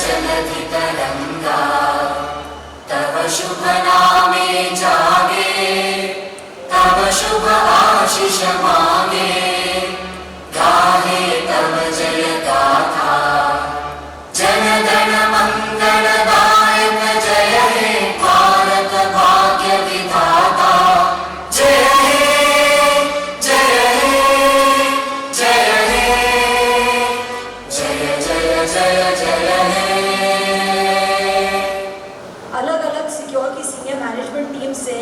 जलधि तरंगा तव शुभ नामे जागे तव शुभ आशीष मांगे गाहे तव जय गाथा जन गण मंगलदायक जय हे भारत भाग्य विधाता जय हे जय हे जय हे जय जय जय जय हे। अलग अलग सिक्योर की सीनियर मैनेजमेंट टीम से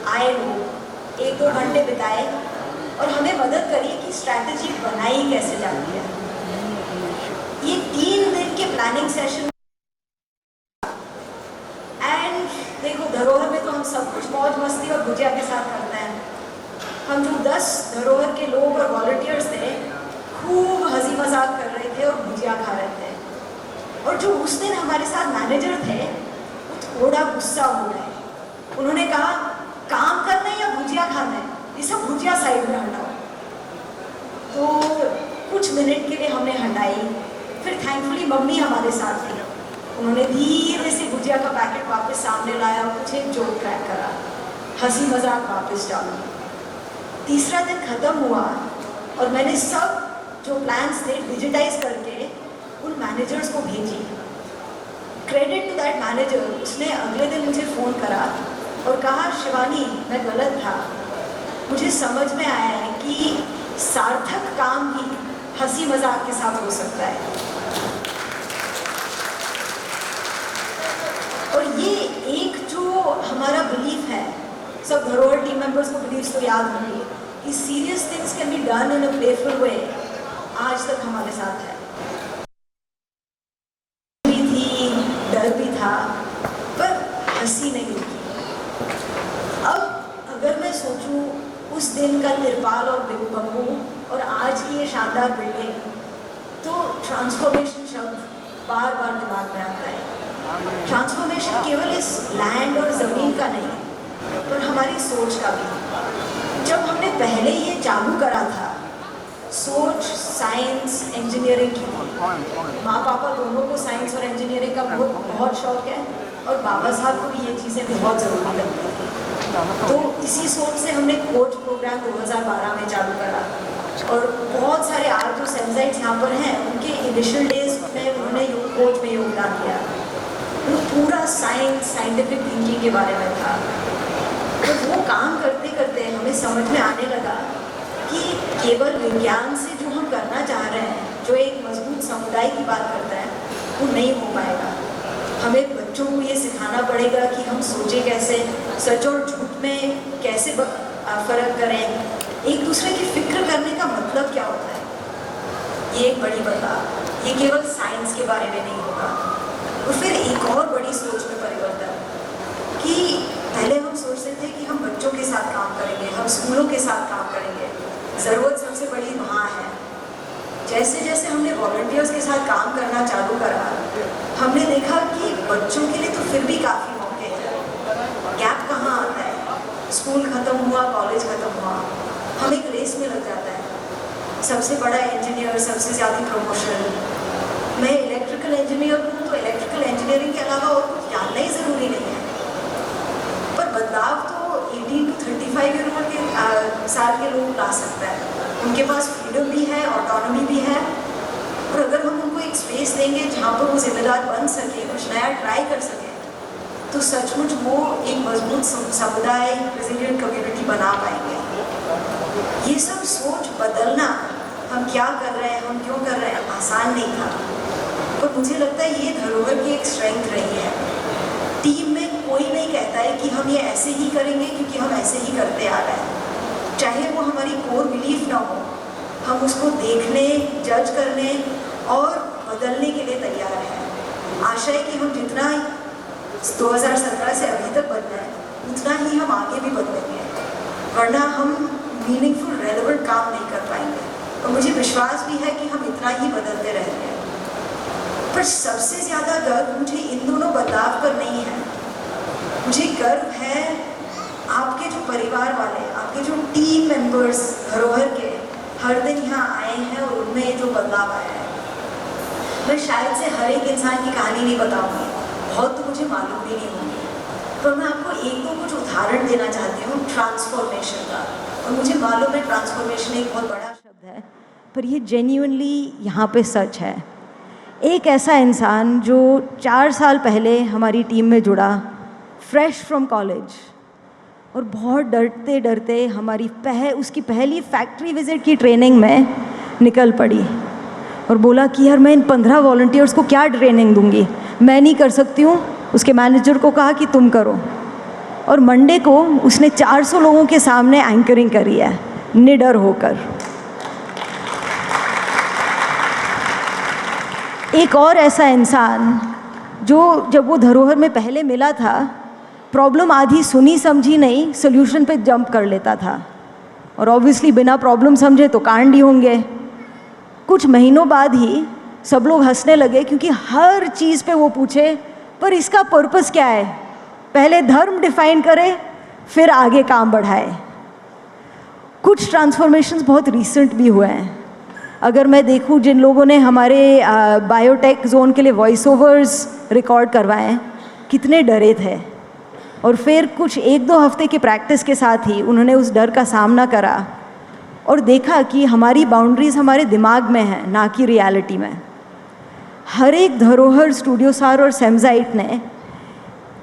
आए लोग 1-2 घंटे बिताए और हमें मदद करी कि स्ट्रैटेजी बनाई कैसे जाती है। ये 3 दिन के प्लानिंग सेशन एंड देखो धरोहर में तो हम सब कुछ मौज मस्ती और गुजिया के साथ करते हैं। हम जो 10 धरोहर के लोग और वॉलंटियर्स थे खूब हंसी मजाक कर रहे थे और गुजिया खा रहे थे। और जो उस दिन हमारे साथ मैनेजर थे वो थोड़ा गुस्सा हो गए। उन्होंने कहा काम करना है या भुजिया खाना है, ये सब भुजिया साइड में हटाओ। तो कुछ मिनट के लिए हमने हटाई, फिर थैंकफुली मम्मी हमारे साथ थी। उन्होंने धीरे से भुजिया का पैकेट वापस सामने लाया और कुछ एक जोक क्रैक करा, हंसी मजाक वापस डाला। तीसरा दिन खत्म हुआ और मैंने सब जो प्लान्स थे डिजिटाइज करके उन मैनेजर्स को भेजी। क्रेडिट टू दैट मैनेजर, उसने अगले दिन मुझे फ़ोन करा और कहा शिवानी मैं गलत था, मुझे समझ में आया है कि सार्थक काम भी हंसी मजाक के साथ हो सकता है। और ये एक जो हमारा बिलीफ है, सब धरोहर टीम मेंबर्स को बिलीव्स तो याद होंगे कि serious things can be done in a playful way, आज तक हमारे साथ है। भी थी, डर भी था, पर हंसी नहीं रुकी। अब अगर मैं सोचूं उस दिन का तिरपाल और बम्बू और आज की ये शानदार बिल्डिंग, तो ट्रांसफॉर्मेशन शब्द बार बार दिमाग में आता है। ट्रांसफॉर्मेशन केवल इस लैंड और ज़मीन का नहीं, पर हमारी सोच का भी। जब हमने पहले ये चालू करा था, सोच साइंस इंजीनियरिंग की थी। माँ पापा दोनों को साइंस और इंजीनियरिंग का बहुत शौक है और बाबा साहब को भी ये चीज़ें बहुत ज़रूरी लगती थी। तो इसी सोच से हमने कोच प्रोग्राम 2012 में चालू करा और बहुत सारे आज जो सेंसाइट्स यहाँ पर हैं उनके इनिशियल डेज में उन्होंने कोच में योगदान दिया। वो पूरा साइंटिफिक थिंकिंग के बारे में था। तो वो काम करते करते हमें समझ में आने लगा कि केवल विज्ञान से जो हम करना चाह रहे हैं, जो एक मजबूत समुदाय की बात करता है, वो नहीं हो पाएगा। हमें बच्चों को ये सिखाना पड़ेगा कि हम सोचें कैसे, सच और झूठ में कैसे फ़र्क करें, एक दूसरे की फिक्र करने का मतलब क्या होता है। ये एक बड़ी बदलाव, ये केवल साइंस के बारे में नहीं होगा। और फिर एक और बड़ी सोच में परिवर्तन कि पहले हम सोचते थे कि हम बच्चों के साथ काम करेंगे, हम स्कूलों के साथ काम करेंगे, ज़रूरत सबसे बड़ी वहाँ है। जैसे जैसे हमने वॉलंटियर्स के साथ काम करना चालू करा, हमने देखा कि बच्चों के लिए तो फिर भी काफ़ी मौके हैं। गैप कहाँ आता है, स्कूल ख़त्म हुआ, कॉलेज ख़त्म हुआ, हम एक रेस में लग जाता है। सबसे बड़ा इंजीनियर, सबसे ज़्यादा प्रमोशन। मैं इलेक्ट्रिकल इंजीनियर हूँ तो इलेक्ट्रिकल इंजीनियरिंग के अलावा और कुछ जानना ही ज़रूरी नहीं है। पर बदलाव तो 18 to 35 ईयर उम्र के साल के लोग ला सकता है। उनके पास फ्रीडम भी है, ऑटोनॉमी भी है। और अगर हम उनको एक स्पेस देंगे जहाँ पर वो जिम्मेदार बन सके, कुछ नया ट्राई कर सके, तो सचमुच वो एक मजबूत समुदाय, रेजिलिएंट कम्युनिटी बना पाएंगे। ये सब सोच बदलना, हम क्या कर रहे हैं, हम क्यों कर रहे हैं, आसान नहीं था। पर मुझे लगता है ये धरोहर की एक स्ट्रेंथ रही है। टीम में कोई नहीं कहता है कि हम ये ऐसे ही करेंगे क्योंकि हम ऐसे ही करते आ रहे हैं। चाहे वो हमारी कोर बिलीफ ना हो, हम उसको देखने, जज करने और बदलने के लिए तैयार हैं। आशा है कि हम जितना 2017 से अभी तक बदला है, उतना ही हम आगे भी बदलेंगे, वरना हम मीनिंगफुल रेलेवेंट काम नहीं कर पाएंगे। और मुझे विश्वास भी है कि हम इतना ही बदलते रहेंगे। पर सबसे ज़्यादा गर्व मुझे इन दोनों बदलाव पर नहीं है। मुझे गर्व है आपके जो परिवार वाले, आपके जो टीम मेंबर्स धरोहर के हर दिन यहाँ आए हैं और उनमें जो बदलाव आया है। मैं शायद से हर एक इंसान की कहानी नहीं बताऊंगी, बहुत तो मुझे मालूम भी नहीं होंगी, पर मैं आपको एक दो कुछ उदाहरण देना चाहती हूँ ट्रांसफॉर्मेशन का। और मुझे मालूम है ट्रांसफॉर्मेशन एक बहुत बड़ा शब्द है, पर ये जेन्युइनली यहाँ पे सच है। एक ऐसा इंसान जो 4 साल पहले हमारी टीम में जुड़ा, फ्रेश फ्रॉम कॉलेज, और बहुत डरते डरते हमारी उसकी पहली फैक्ट्री विज़िट की ट्रेनिंग में निकल पड़ी और बोला कि यार मैं इन 15 वॉलंटियर्स को क्या ट्रेनिंग दूंगी, मैं नहीं कर सकती हूँ। उसके मैनेजर को कहा कि तुम करो, और मंडे को उसने 400 लोगों के सामने एंकरिंग करी है निडर होकर। एक और ऐसा इंसान जो जब वो धरोहर में पहले मिला था, प्रॉब्लम आधी सुनी समझी नहीं, सोल्यूशन पे जंप कर लेता था, और ऑब्वियसली बिना प्रॉब्लम समझे तो कांड ही होंगे। कुछ महीनों बाद ही सब लोग हंसने लगे, क्योंकि हर चीज़ पे वो पूछे पर इसका पर्पस क्या है, पहले धर्म डिफाइन करे फिर आगे काम बढ़ाए। कुछ ट्रांसफॉर्मेशंस बहुत रीसेंट भी हुए हैं। अगर मैं देखूं, जिन लोगों ने हमारे बायोटेक जोन के लिए वॉइस ओवर्स रिकॉर्ड करवाए, कितने डरे थे, और फिर कुछ 1-2 हफ्ते की प्रैक्टिस के साथ ही उन्होंने उस डर का सामना करा और देखा कि हमारी बाउंड्रीज़ हमारे दिमाग में हैं, ना कि रियलिटी में। हर एक धरोहर, स्टूडियो सार और सेमजाइट ने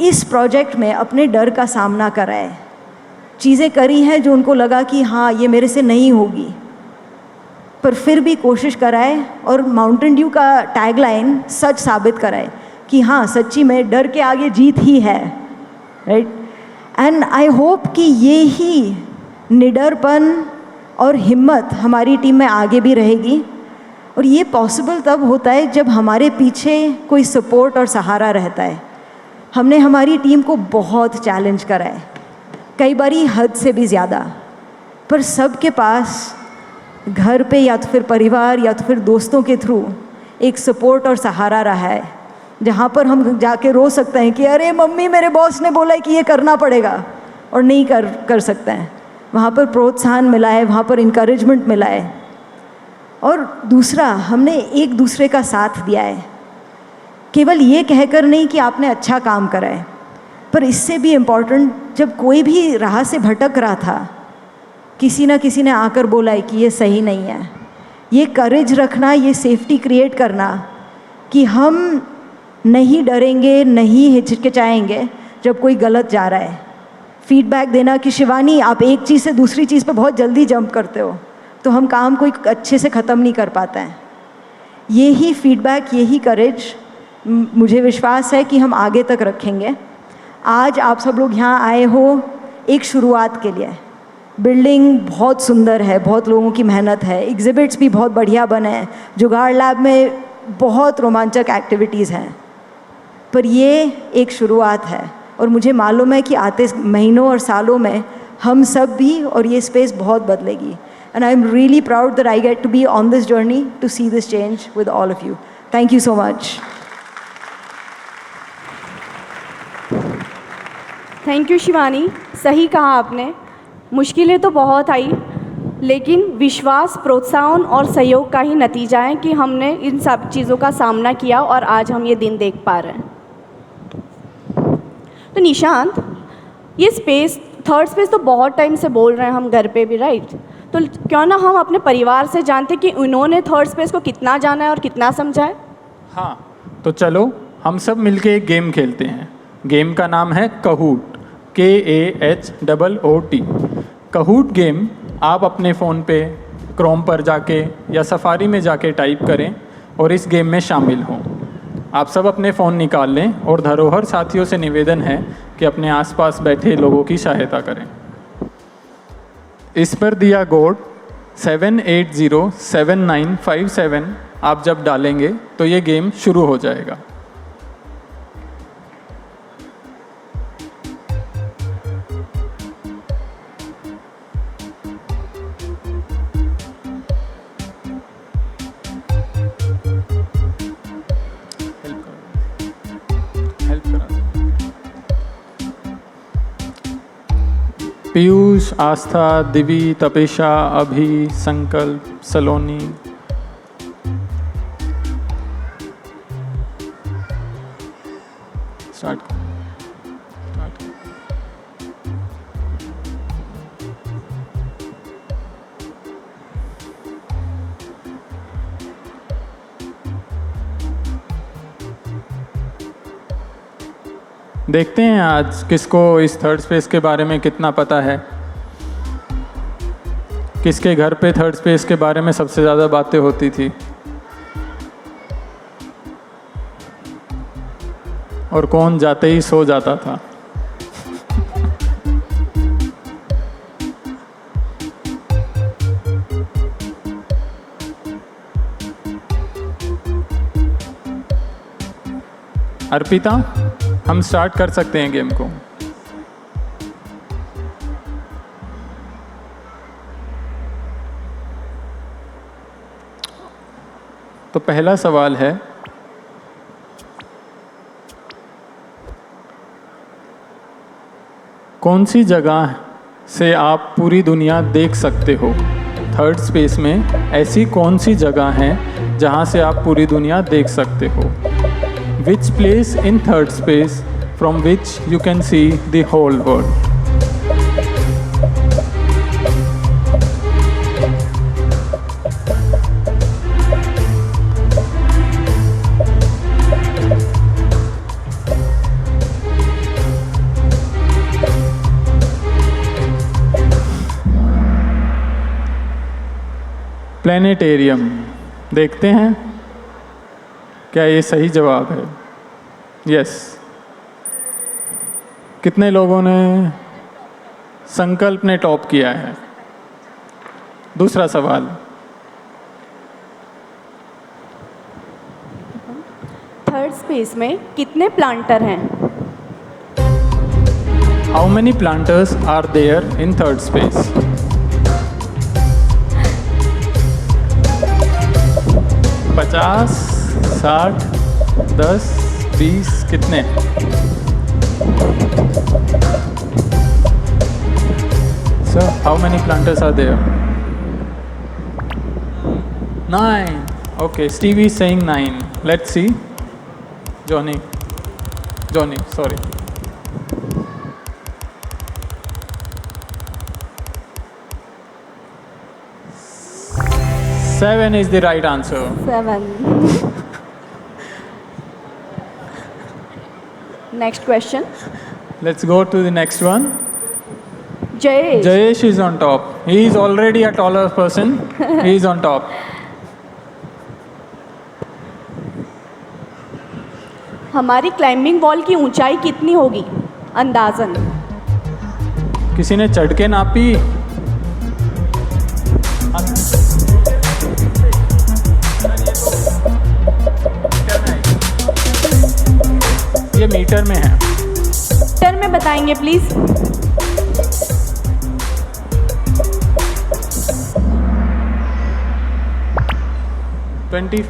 इस प्रोजेक्ट में अपने डर का सामना करा है, चीज़ें करी हैं जो उनको लगा कि हाँ ये मेरे से नहीं होगी, पर फिर भी कोशिश कराए, और माउंटेन ड्यू का टैगलाइन सच साबित कराए कि हाँ सच्ची में डर के आगे जीत ही है, राइट। एंड आई होप कि ये ही निडरपन और हिम्मत हमारी टीम में आगे भी रहेगी, और ये पॉसिबल तब होता है जब हमारे पीछे कोई सपोर्ट और सहारा रहता है। हमने हमारी टीम को बहुत चैलेंज करा है, कई बारी हद से भी ज़्यादा, पर सबके पास घर पे या तो फिर परिवार या तो फिर दोस्तों के थ्रू एक सपोर्ट और सहारा रहा है, जहाँ पर हम जाके रो सकते हैं कि अरे मम्मी मेरे बॉस ने बोला है कि ये करना पड़ेगा, और नहीं कर सकते हैं। वहाँ पर प्रोत्साहन मिला है, वहाँ पर इनकरेजमेंट मिला है। और दूसरा, हमने एक दूसरे का साथ दिया है, केवल ये कहकर नहीं कि आपने अच्छा काम करा है, पर इससे भी इम्पॉर्टेंट, जब कोई भी राह से भटक रहा था, किसी ना किसी ने आकर बोला है कि ये सही नहीं है। ये करेज रखना, ये सेफ्टी क्रिएट करना कि हम नहीं डरेंगे, नहीं हिचकिचाएंगे जब कोई गलत जा रहा है। फीडबैक देना कि शिवानी आप एक चीज़ से दूसरी चीज़ पे बहुत जल्दी जंप करते हो, तो हम काम कोई अच्छे से ख़त्म नहीं कर पाते हैं। यही फीडबैक, यही करेज मुझे विश्वास है कि हम आगे तक रखेंगे। आज आप सब लोग यहाँ आए हो एक शुरुआत के लिए। बिल्डिंग बहुत सुंदर है, बहुत लोगों की मेहनत है, एग्जिबिट्स भी बहुत बढ़िया बने हैं, जुगाड़ लैब में बहुत रोमांचक एक्टिविटीज़ हैं, पर ये एक शुरुआत है, और मुझे मालूम है कि आते महीनों और सालों में हम सब भी, और ये स्पेस बहुत बदलेगी। And I am really proud that I get to be on this journey to see this change with all of you. Thank you so much. Thank you Shivani, सही कहा आपने। मुश्किलें तो बहुत आई, लेकिन विश्वास, प्रोत्साहन और सहयोग का ही नतीजा है कि हमने इन सब चीज़ों का सामना किया और आज हम ये दिन देख पा रहे हैं। तो निशांत, ये स्पेस, थर्ड स्पेस तो बहुत टाइम से बोल रहे हैं हम घर पे भी, राइट? तो क्यों ना हम अपने परिवार से जानते कि उन्होंने थर्ड स्पेस को कितना जाना है और कितना समझा है। हाँ, तो चलो हम सब मिलके एक गेम खेलते हैं। गेम का नाम है कहूट, KAHOOT। कहूट गेम आप अपने फ़ोन पे क्रोम पर जाके या सफारी में जाके टाइप करें और इस गेम में शामिल हों। आप सब अपने फ़ोन निकाल लें और धरोहर साथियों से निवेदन है कि अपने आसपास बैठे लोगों की सहायता करें। इस पर दिया कोड 7807957 आप जब डालेंगे तो ये गेम शुरू हो जाएगा। पीयूष, आस्था, दिवी, तपेशा, अभि, संकल्प, सलोनी। स्टार्ट देखते हैं आज किसको इस थर्ड स्पेस के बारे में कितना पता है, किसके घर पे थर्ड स्पेस के बारे में सबसे ज़्यादा बातें होती थी और कौन जाते ही सो जाता था। अर्पिता, हम स्टार्ट कर सकते हैं गेम को। तो पहला सवाल है, कौन सी जगह से आप पूरी दुनिया देख सकते हो? थर्ड स्पेस में ऐसी कौन सी जगह है जहां से आप पूरी दुनिया देख सकते हो? Which place in third space from which you can see the whole world? Planetarium. देखते हैं क्या ये सही जवाब है? यस। कितने लोगों ने संकल्प ने टॉप किया है? दूसरा सवाल, थर्ड स्पेस में कितने प्लांटर हैं? How many planters are there in third space? 50, 60, 10, 20, कितने? So, how many planters are there? 9. Okay, Stevie is saying 9. Let's see. Johnny, sorry. Seven is the right answer. 7. Next question. Let's go to the next one. Jayesh. Jayesh is on top. He is already a taller person. He is on top. हमारी climbing wall की ऊंचाई कितनी होगी अंदाजन? किसी ने चढ़ के नापी? ये मीटर में है। मीटर में बताएंगे please. Twenty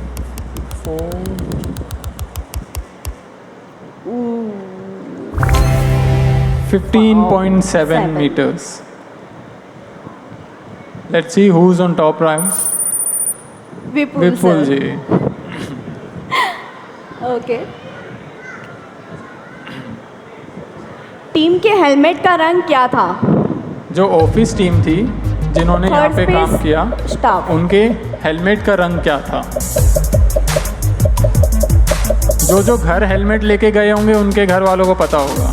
15.7 meters. Let's see who's on top right. Vipul ji. Okay. Team के हेलमेट का रंग क्या था? जो ऑफिस टीम थी जिन्होंने यहाँ पे काम किया, स्टाफ, उनके हेलमेट का रंग क्या था? जो घर हेलमेट लेके गए होंगे उनके घर वालों को पता होगा।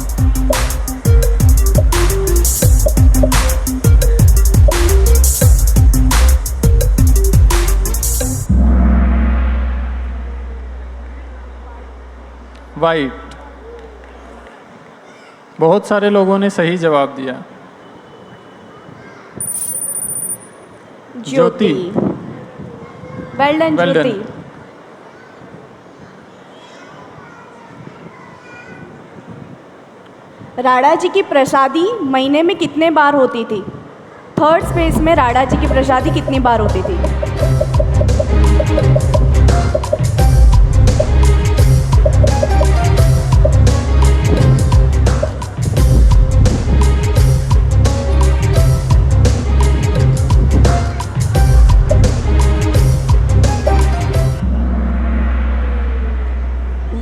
वाइट। बहुत सारे लोगों ने सही जवाब दिया। ज्योति। वेल डन ज्योति। राडा जी की प्रसादी महीने में कितने बार होती थी? थर्ड स्पेस में राडा जी की प्रसादी कितनी बार होती थी?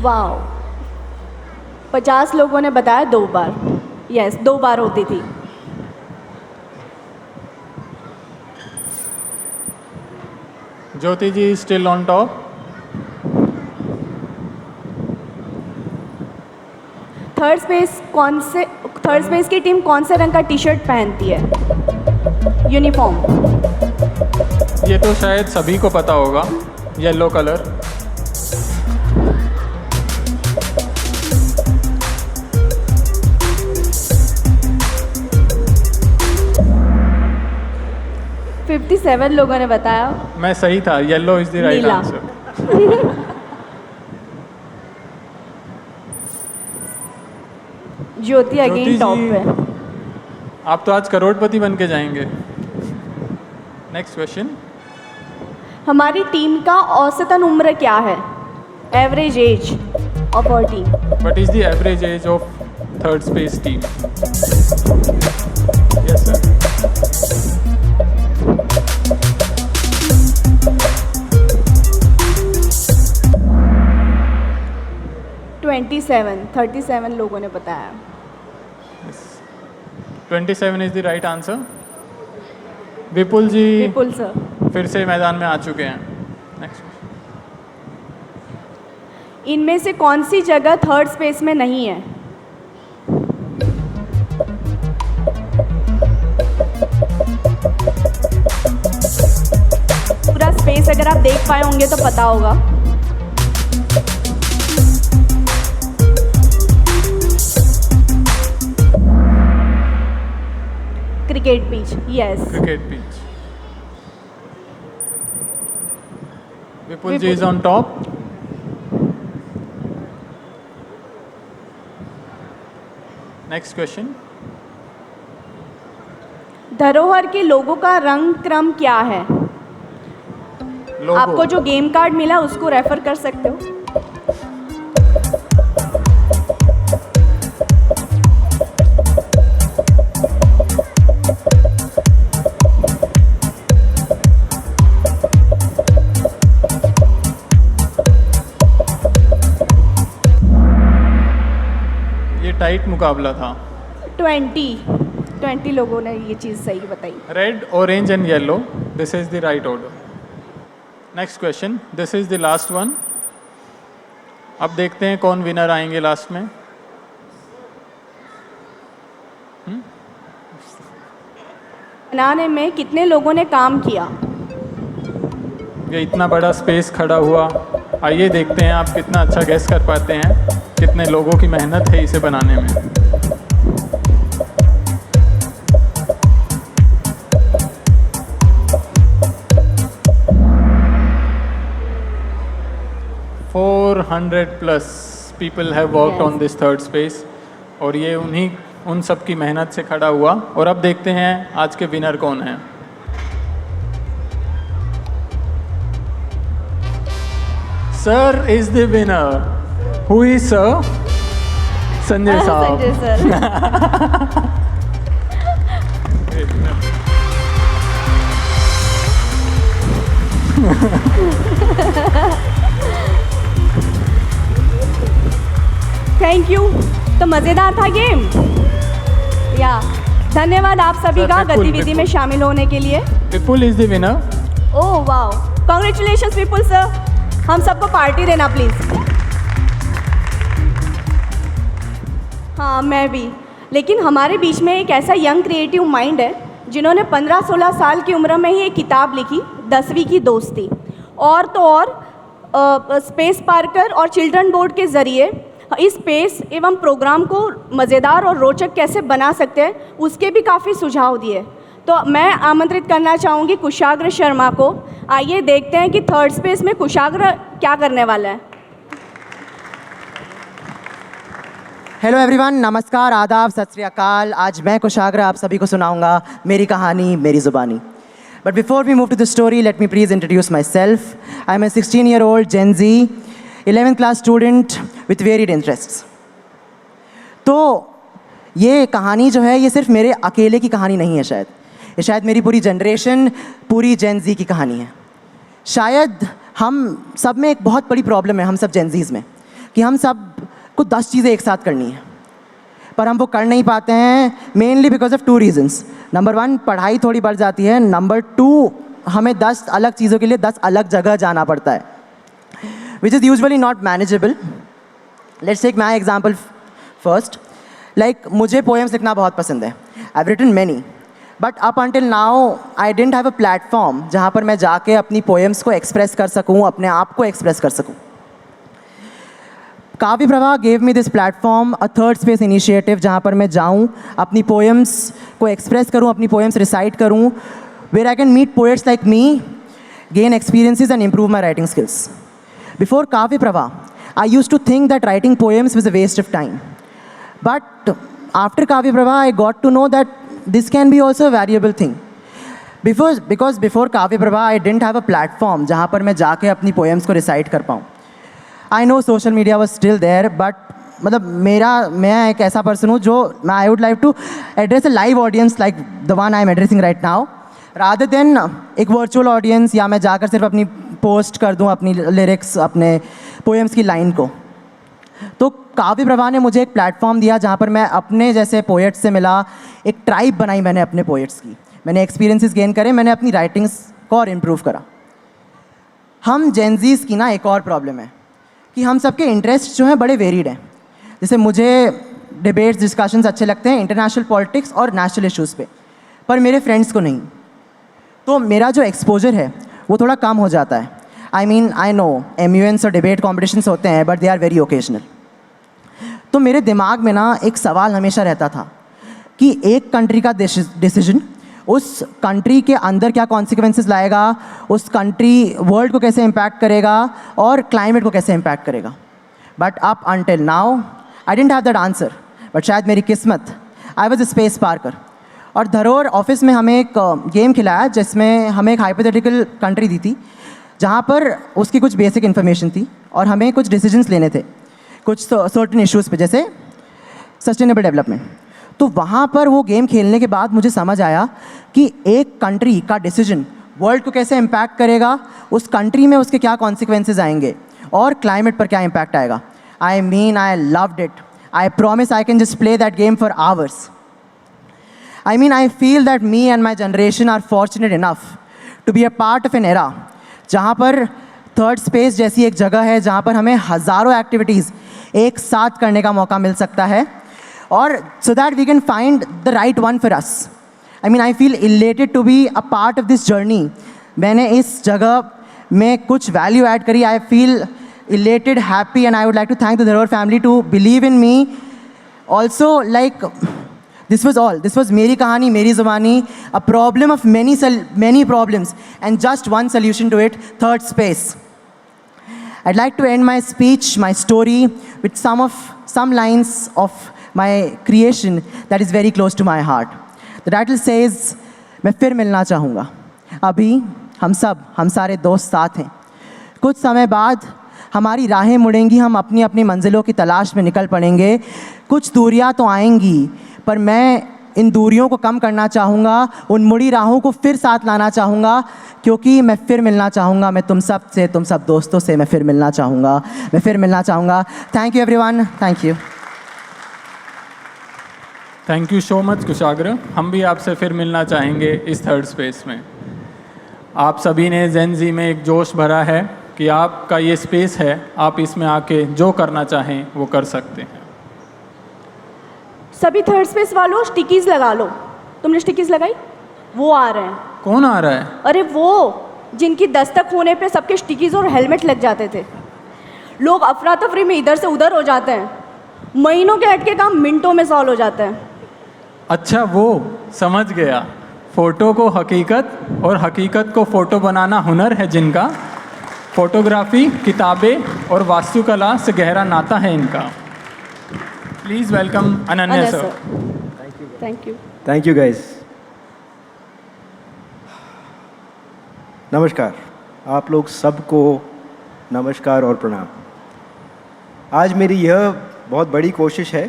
वाओ, 50 लोगों ने बताया 2 बार। यस, 2 बार होती थी। Jyoti ji still on top. Third space की टीम कौन से रंग का टी शर्ट पहनती है? यूनिफॉर्म। ये तो शायद सभी को पता होगा, येलो कलर। फिफ्टी 57 लोगों ने बताया मैं सही था, येलो इज द राइट नीला। आंसर। ज्योति अगेन टॉप पे। आप तो आज करोड़पति बन के जाएंगे। Next question. हमारी टीम का औसतन उम्र क्या है? Average age of our team. What is the average age of third space team? Yes sir. Twenty 37 लोगों ने बताया। 27 इज द राइट आंसर। विपुल जी विपुल सर। फिर से मैदान में आ चुके हैं। नेक्स्ट। इनमें से कौन सी जगह थर्ड स्पेस में नहीं है? पूरा स्पेस अगर आप देख पाए होंगे तो पता होगा। Cricket pitch. Yes, cricket pitch. Vipul ji is on top. Next question. धरोहर के लोगों का रंग क्रम क्या है? आपको जो गेम कार्ड मिला उसको रेफर कर सकते हो। ये टाइट मुकाबला था। 20 लोगों ने ये चीज़ सही बताई। Red, orange and yellow, this is द right order. Next question, this is the last one. अब देखते हैं कौन विनर आएंगे लास्ट में। बनाने में कितने लोगों ने काम किया? ये इतना बड़ा स्पेस खड़ा हुआ, आइए देखते हैं आप कितना अच्छा गैस कर पाते हैं, कितने लोगों की मेहनत है इसे बनाने में। +400 people have worked on this third space, और ये उन सब की मेहनत से खड़ा हुआ। और अब देखते हैं आज के विनर कौन हैं। Sir is the winner. Who is sir? Sanjay साहब। संजय सर। Thank you. तो मज़ेदार था गेम। या धन्यवाद आप सभी Sir, का विपुल, गतिविधि में शामिल होने के लिए। Vipul is the winner. Oh wow, congratulations Vipul sir. हम सबको पार्टी देना प्लीज़। हाँ, मैं भी। लेकिन हमारे बीच में एक ऐसा यंग क्रिएटिव माइंड है जिन्होंने 15-16 साल की उम्र में ही एक किताब लिखी, 10वीं की दोस्ती। और तो और स्पेस पार्कर और चिल्ड्रन बोर्ड के ज़रिए इस स्पेस एवं प्रोग्राम को मज़ेदार और रोचक कैसे बना सकते हैं उसके भी काफ़ी सुझाव दिए। तो मैं आमंत्रित करना चाहूँगी कुशाग्र शर्मा को। आइए देखते हैं कि थर्ड स्पेस में कुशाग्र क्या करने वाला है। हेलो एवरीवन, नमस्कार, आदाब, सत श्री अकाल। आज मैं कुशाग्र आप सभी को सुनाऊंगा मेरी कहानी, मेरी ज़ुबानी। But before we move to the story, let me please introduce myself. I am a 16-year-old Gen Z, 11th class student with varied interests. तो ये कहानी जो है ये सिर्फ मेरे अकेले की कहानी नहीं है, ये शायद मेरी पूरी जनरेशन, पूरी Gen Z की कहानी है। शायद हम सब में एक बहुत बड़ी प्रॉब्लम है, हम सब Gen Zs में, कि हम सब को 10 चीज़ें एक साथ करनी है, पर हम वो कर नहीं पाते हैं mainly because of 2 reasons. Number 1, पढ़ाई थोड़ी बढ़ जाती है। नंबर 2, हमें 10 अलग चीज़ों के लिए 10 अलग जगह जाना पड़ता है, which is usually not manageable. Let's take my example first. Like मुझे पोएम्स लिखना बहुत पसंद है, I have written many, but up until now I didn't have a platform जहाँ पर मैं जाके अपनी पोएम्स को एक्सप्रेस कर सकूँ, अपने आप को एक्सप्रेस कर सकूँ। काव्य Prabha gave me this platform, a third space initiative, जहाँ पर मैं जाऊँ, अपनी पोएम्स को एक्सप्रेस करूँ, अपनी पोएम्स रिसाइट करूँ, where I can meet poets like me, gain experiences and improve my writing skills. Before Kavya Prabha, I used to think that writing poems was a waste of time. But after Kavya Prabha, I got to know that this can be also a valuable thing. Because before Kavya Prabha, I didn't have a platform जहाँ पर मैं जाके अपनी poems को recite कर पाऊँ. I know social media was still there, but मतलब मैं एक ऐसा person हूँ जो I would like to address a live audience like the one I am addressing right now, rather than एक virtual audience या मैं जाकर सिर्फ अपनी पोस्ट कर दूँ अपनी लिरिक्स, अपने पोएम्स की लाइन को। तो काव्य प्रभा ने मुझे एक प्लेटफॉर्म दिया जहाँ पर मैं अपने जैसे पोएट्स से मिला, एक ट्राइब बनाई मैंने अपने पोएट्स की, मैंने एक्सपीरियंसेस गेन करे, मैंने अपनी राइटिंग्स को और इम्प्रूव करा। हम जेनजीज़ की ना एक और प्रॉब्लम है कि हम सबके इंटरेस्ट जो हैं बड़े वेरीड हैं। जैसे मुझे डिबेट्स, डिस्कशंस अच्छे लगते हैं इंटरनेशनल पॉलिटिक्स और नेशनल इश्यूज़ पे, पर मेरे फ्रेंड्स को नहीं। तो मेरा जो एक्सपोजर है वो थोड़ा कम हो जाता है। I mean I know MUNs और डिबेट कॉम्पिटिशन्स होते हैं, but they are very occasional. तो मेरे दिमाग में ना एक सवाल हमेशा रहता था कि एक कंट्री का डिसीजन उस कंट्री के अंदर क्या कॉन्सिक्वेंसेस लाएगा, उस कंट्री वर्ल्ड को कैसे इम्पैक्ट करेगा और क्लाइमेट को कैसे इम्पैक्ट करेगा। But up until now I didn't have that answer, but शायद मेरी किस्मत, I was a space Parker. और धरोहर ऑफिस में हमें एक गेम खिलाया जिसमें हमें एक हाइपोथेटिकल कंट्री दी थी जहाँ पर उसकी कुछ बेसिक इन्फॉर्मेशन थी और हमें कुछ डिसीजंस लेने थे कुछ सर्टेन इश्यूज़ पे, जैसे सस्टेनेबल डेवलपमेंट। तो वहाँ पर वो गेम खेलने के बाद मुझे समझ आया कि एक कंट्री का डिसीजन वर्ल्ड को कैसे इम्पैक्ट करेगा, उस कंट्री में उसके क्या कॉन्सिक्वेंसेज आएंगे और क्लाइमेट पर क्या इम्पैक्ट आएगा। आई mean I loved it. I promise I can just play that game for hours. I mean, I feel that me and my generation are fortunate enough to be a part of an era जहाँ पर third space जैसी एक जगह है जहाँ पर हमें हज़ारों एक्टिविटीज़ एक साथ करने का मौका मिल सकता है, और so that we can find the right one for us. I mean, I feel elated to be a part of this journey. मैंने इस जगह में कुछ वैल्यू ऐड करी। I feel elated, happy, and I would like to thank the Dharohar family to believe in me. Also, like, this was मेरी कहानी, मेरी ज़ुबानी, a problem of many problems and just one solution to it, third space. I'd like to end my speech, my story, with some lines of my creation that is very close to my heart. The title says, मैं फिर मिलना चाहूँगा। अभी हम सारे दोस्त साथ हैं। कुछ समय बाद हमारी राहें मुड़ेंगी, हम अपनी अपनी मंजिलों की तलाश में निकल पड़ेंगे। कुछ दूरियां तो आएंगी, पर मैं इन दूरियों को कम करना चाहूँगा, उन मुड़ी राहों को फिर साथ लाना चाहूँगा, क्योंकि मैं फिर मिलना चाहूँगा। मैं तुम सब से, तुम सब दोस्तों से मैं फिर मिलना चाहूँगा, मैं फिर मिलना चाहूँगा। Thank you everyone, thank you. Thank you so much Kushagra. हम भी आपसे फिर मिलना चाहेंगे इस थर्ड स्पेस में। आप सभी ने जेन जी में एक जोश भरा है कि आपका ये स्पेस है, आप इसमें आके जो करना चाहें वो कर सकते हैं। सभी थर्ड स्पेस वालों स्टिकीज़ लगा लो। तुमने स्टिकीज़ लगाई? वो आ रहे हैं। कौन आ रहा है? अरे वो जिनकी दस्तक होने पे सबके स्टिकीज़ और हेलमेट लग जाते थे। लोग अफरा तफरी में इधर से उधर हो जाते हैं, महीनों के अटके काम मिनटों में सॉल्व हो जाता है। अच्छा, वो समझ गया। फ़ोटो को हकीकत और हकीकत को फ़ोटो बनाना हुनर है जिनका, फ़ोटोग्राफी, किताबें और वास्तुकला से गहरा नाता है इनका। Please welcome Ananya sir. Thank you. Thank you guys. नमस्कार, आप लोग सबको नमस्कार और प्रणाम। आज मेरी यह बहुत बड़ी कोशिश है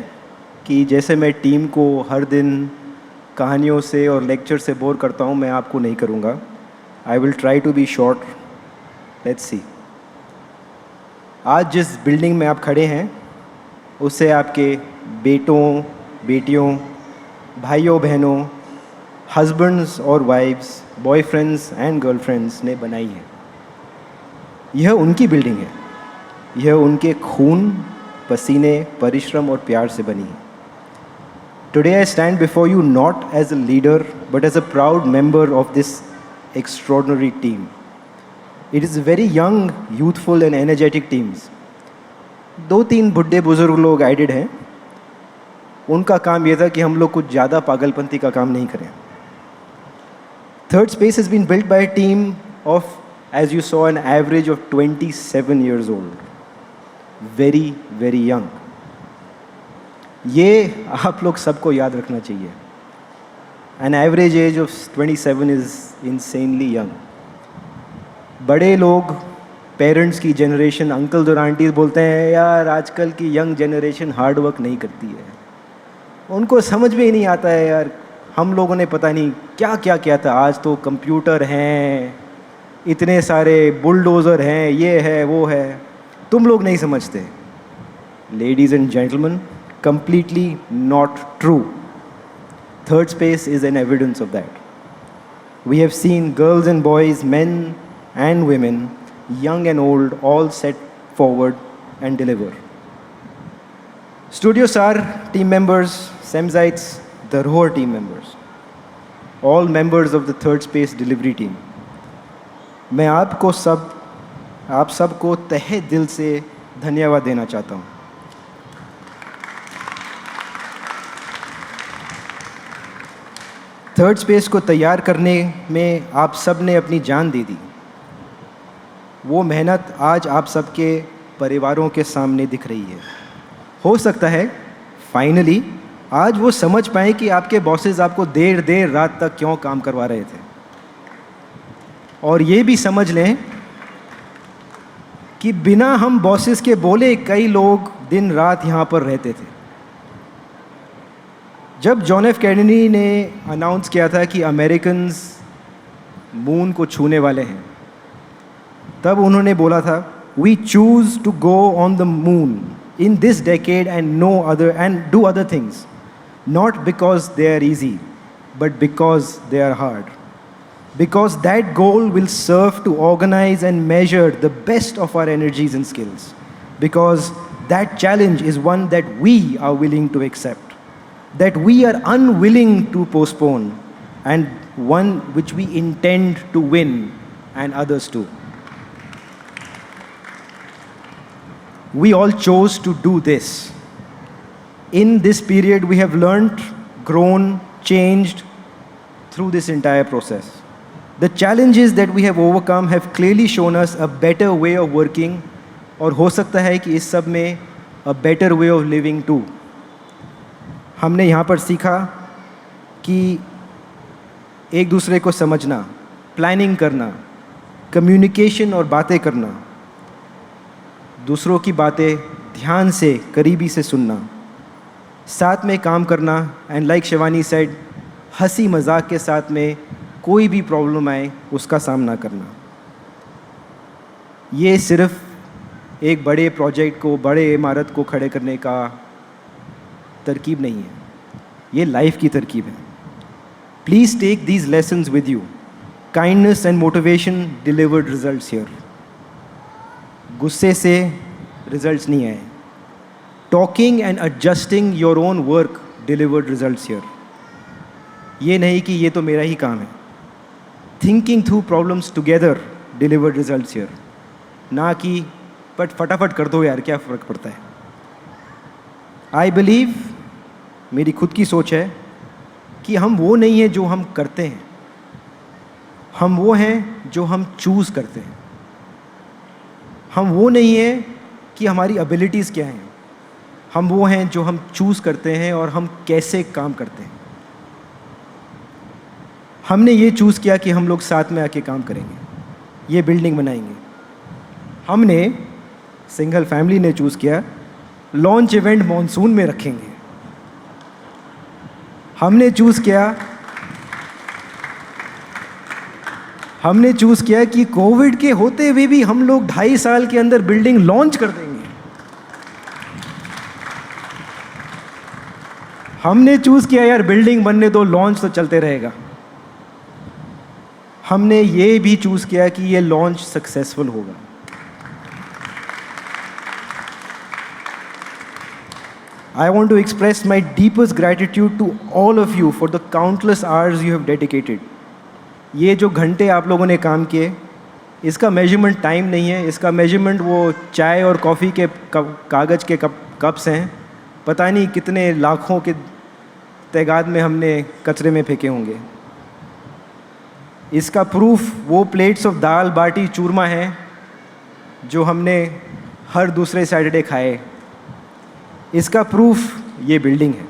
कि जैसे मैं टीम को हर दिन कहानियों से और लेक्चर से बोर करता हूँ, मैं आपको नहीं करूँगा। I will try to be short. Let's see. आज जिस बिल्डिंग में आप खड़े हैं उससे आपके बेटों, बेटियों, भाइयों बहनों, हस्बैंड्स और वाइफ्स, बॉयफ्रेंड्स एंड गर्लफ्रेंड्स ने बनाई है। यह उनकी बिल्डिंग है। यह उनके खून, पसीने, परिश्रम और प्यार से बनी है। Today I stand before you not as a leader but as a proud member of this extraordinary team. It is very young, youthful and energetic teams. 2-3 बुढ़े बुजुर्ग लोग aided हैं। उनका काम यह था कि हम लोग कुछ ज़्यादा पागलपंती का काम नहीं करें। Third Space has been built by a team of, as you saw, an average of 27 years old. Very, very young. ये आप लोग सबको याद रखना चाहिए। An average age of 27 is insanely young. बड़े लोग, पेरेंट्स की जनरेशन, अंकल और आंटीज बोलते हैं यार आजकल की यंग जनरेशन हार्ड वर्क नहीं करती है, उनको समझ में ही नहीं आता है यार, हम लोगों ने पता नहीं क्या क्या किया था, आज तो कंप्यूटर हैं, इतने सारे बुलडोज़र हैं, ये है वो है, तुम लोग नहीं समझते। Ladies and gentleman, completely not true. Third Space is an evidence of that. We have seen girls and boys, men and women, young and old, all set forward and deliver. Studio Sar team members, Semzites, Dharwar team members, all members of the Third Space delivery team. मैं आप सबको तहे दिल से धन्यवाद देना चाहता हूँ। थर्ड स्पेस को तैयार करने में आप सब ने अपनी जान दे दी। वो मेहनत आज आप सबके परिवारों के सामने दिख रही है। हो सकता है फाइनली आज वो समझ पाए कि आपके बॉसेस आपको देर रात तक क्यों काम करवा रहे थे, और ये भी समझ लें कि बिना हम बॉसेस के बोले कई लोग दिन रात यहाँ पर रहते थे। जब जॉन एफ कैनेडी ने अनाउंस किया था कि अमेरिकन्स मून को छूने वाले हैं, तब उन्होंने बोला था we choose to go on the moon in this decade and no other and do other things, not because they are easy but because they are hard, because that goal will serve to organise and measure the best of our energies and skills, because that challenge is one that we are willing to accept, that we are unwilling to postpone, and one which we intend to win and others too. We all chose to do this. In this period we have learned, grown, changed through this entire process. The challenges that we have overcome have clearly shown us a better way of working, और हो सकता है कि इस सब में a better way of living too. हमने यहाँ पर सीखा कि एक दूसरे को समझना, प्लानिंग करना, कम्युनिकेशन और बातें करना, दूसरों की बातें ध्यान से, करीबी से सुनना, साथ में काम करना, एंड लाइक शिवानी सेड, हंसी मजाक के साथ में कोई भी प्रॉब्लम आए उसका सामना करना। ये सिर्फ एक बड़े प्रोजेक्ट को, बड़े इमारत को खड़े करने का तरकीब नहीं है, ये लाइफ की तरकीब है। Please take these lessons with you. Kindness and motivation delivered results here. गुस्से से रिजल्ट्स नहीं आए। Talking and adjusting your own work delivered results here. ये नहीं कि ये तो मेरा ही काम है। Thinking through problems together delivered results here, ना कि बट फटाफट कर दो यार, क्या फ़र्क पड़ता है। आई बिलीव, मेरी खुद की सोच है कि हम वो नहीं हैं जो हम करते हैं, हम वो हैं जो हम चूज़ करते हैं। हम वो नहीं हैं कि हमारी एबिलिटीज़ क्या हैं, हम वो हैं जो हम चूज़ करते हैं और हम कैसे काम करते हैं। हमने ये चूज़ किया कि हम लोग साथ में आके काम करेंगे, ये बिल्डिंग बनाएंगे। हमने, सिंगल फैमिली ने चूज़ किया लॉन्च इवेंट मॉनसून में रखेंगे। हमने चूज़ किया कि कोविड के होते हुए भी हम लोग 2.5 साल के अंदर बिल्डिंग लॉन्च कर देंगे। हमने चूज़ किया यार बिल्डिंग बनने दो, लॉन्च तो चलते रहेगा। हमने ये भी चूज़ किया कि ये लॉन्च सक्सेसफुल होगा। I want to express my deepest gratitude to all of you for the countless hours you have dedicated. ये जो घंटे आप लोगों ने काम किए, इसका मेजरमेंट टाइम नहीं है, इसका मेजरमेंट वो चाय और कॉफ़ी के कागज़ के कप्स हैं। पता नहीं कितने लाखों के तादाद में हमने कचरे में फेंके होंगे। इसका प्रूफ वो प्लेट्स ऑफ दाल बाटी चूरमा हैं जो हमने हर दूसरे सैटरडे खाए। इसका प्रूफ ये बिल्डिंग है।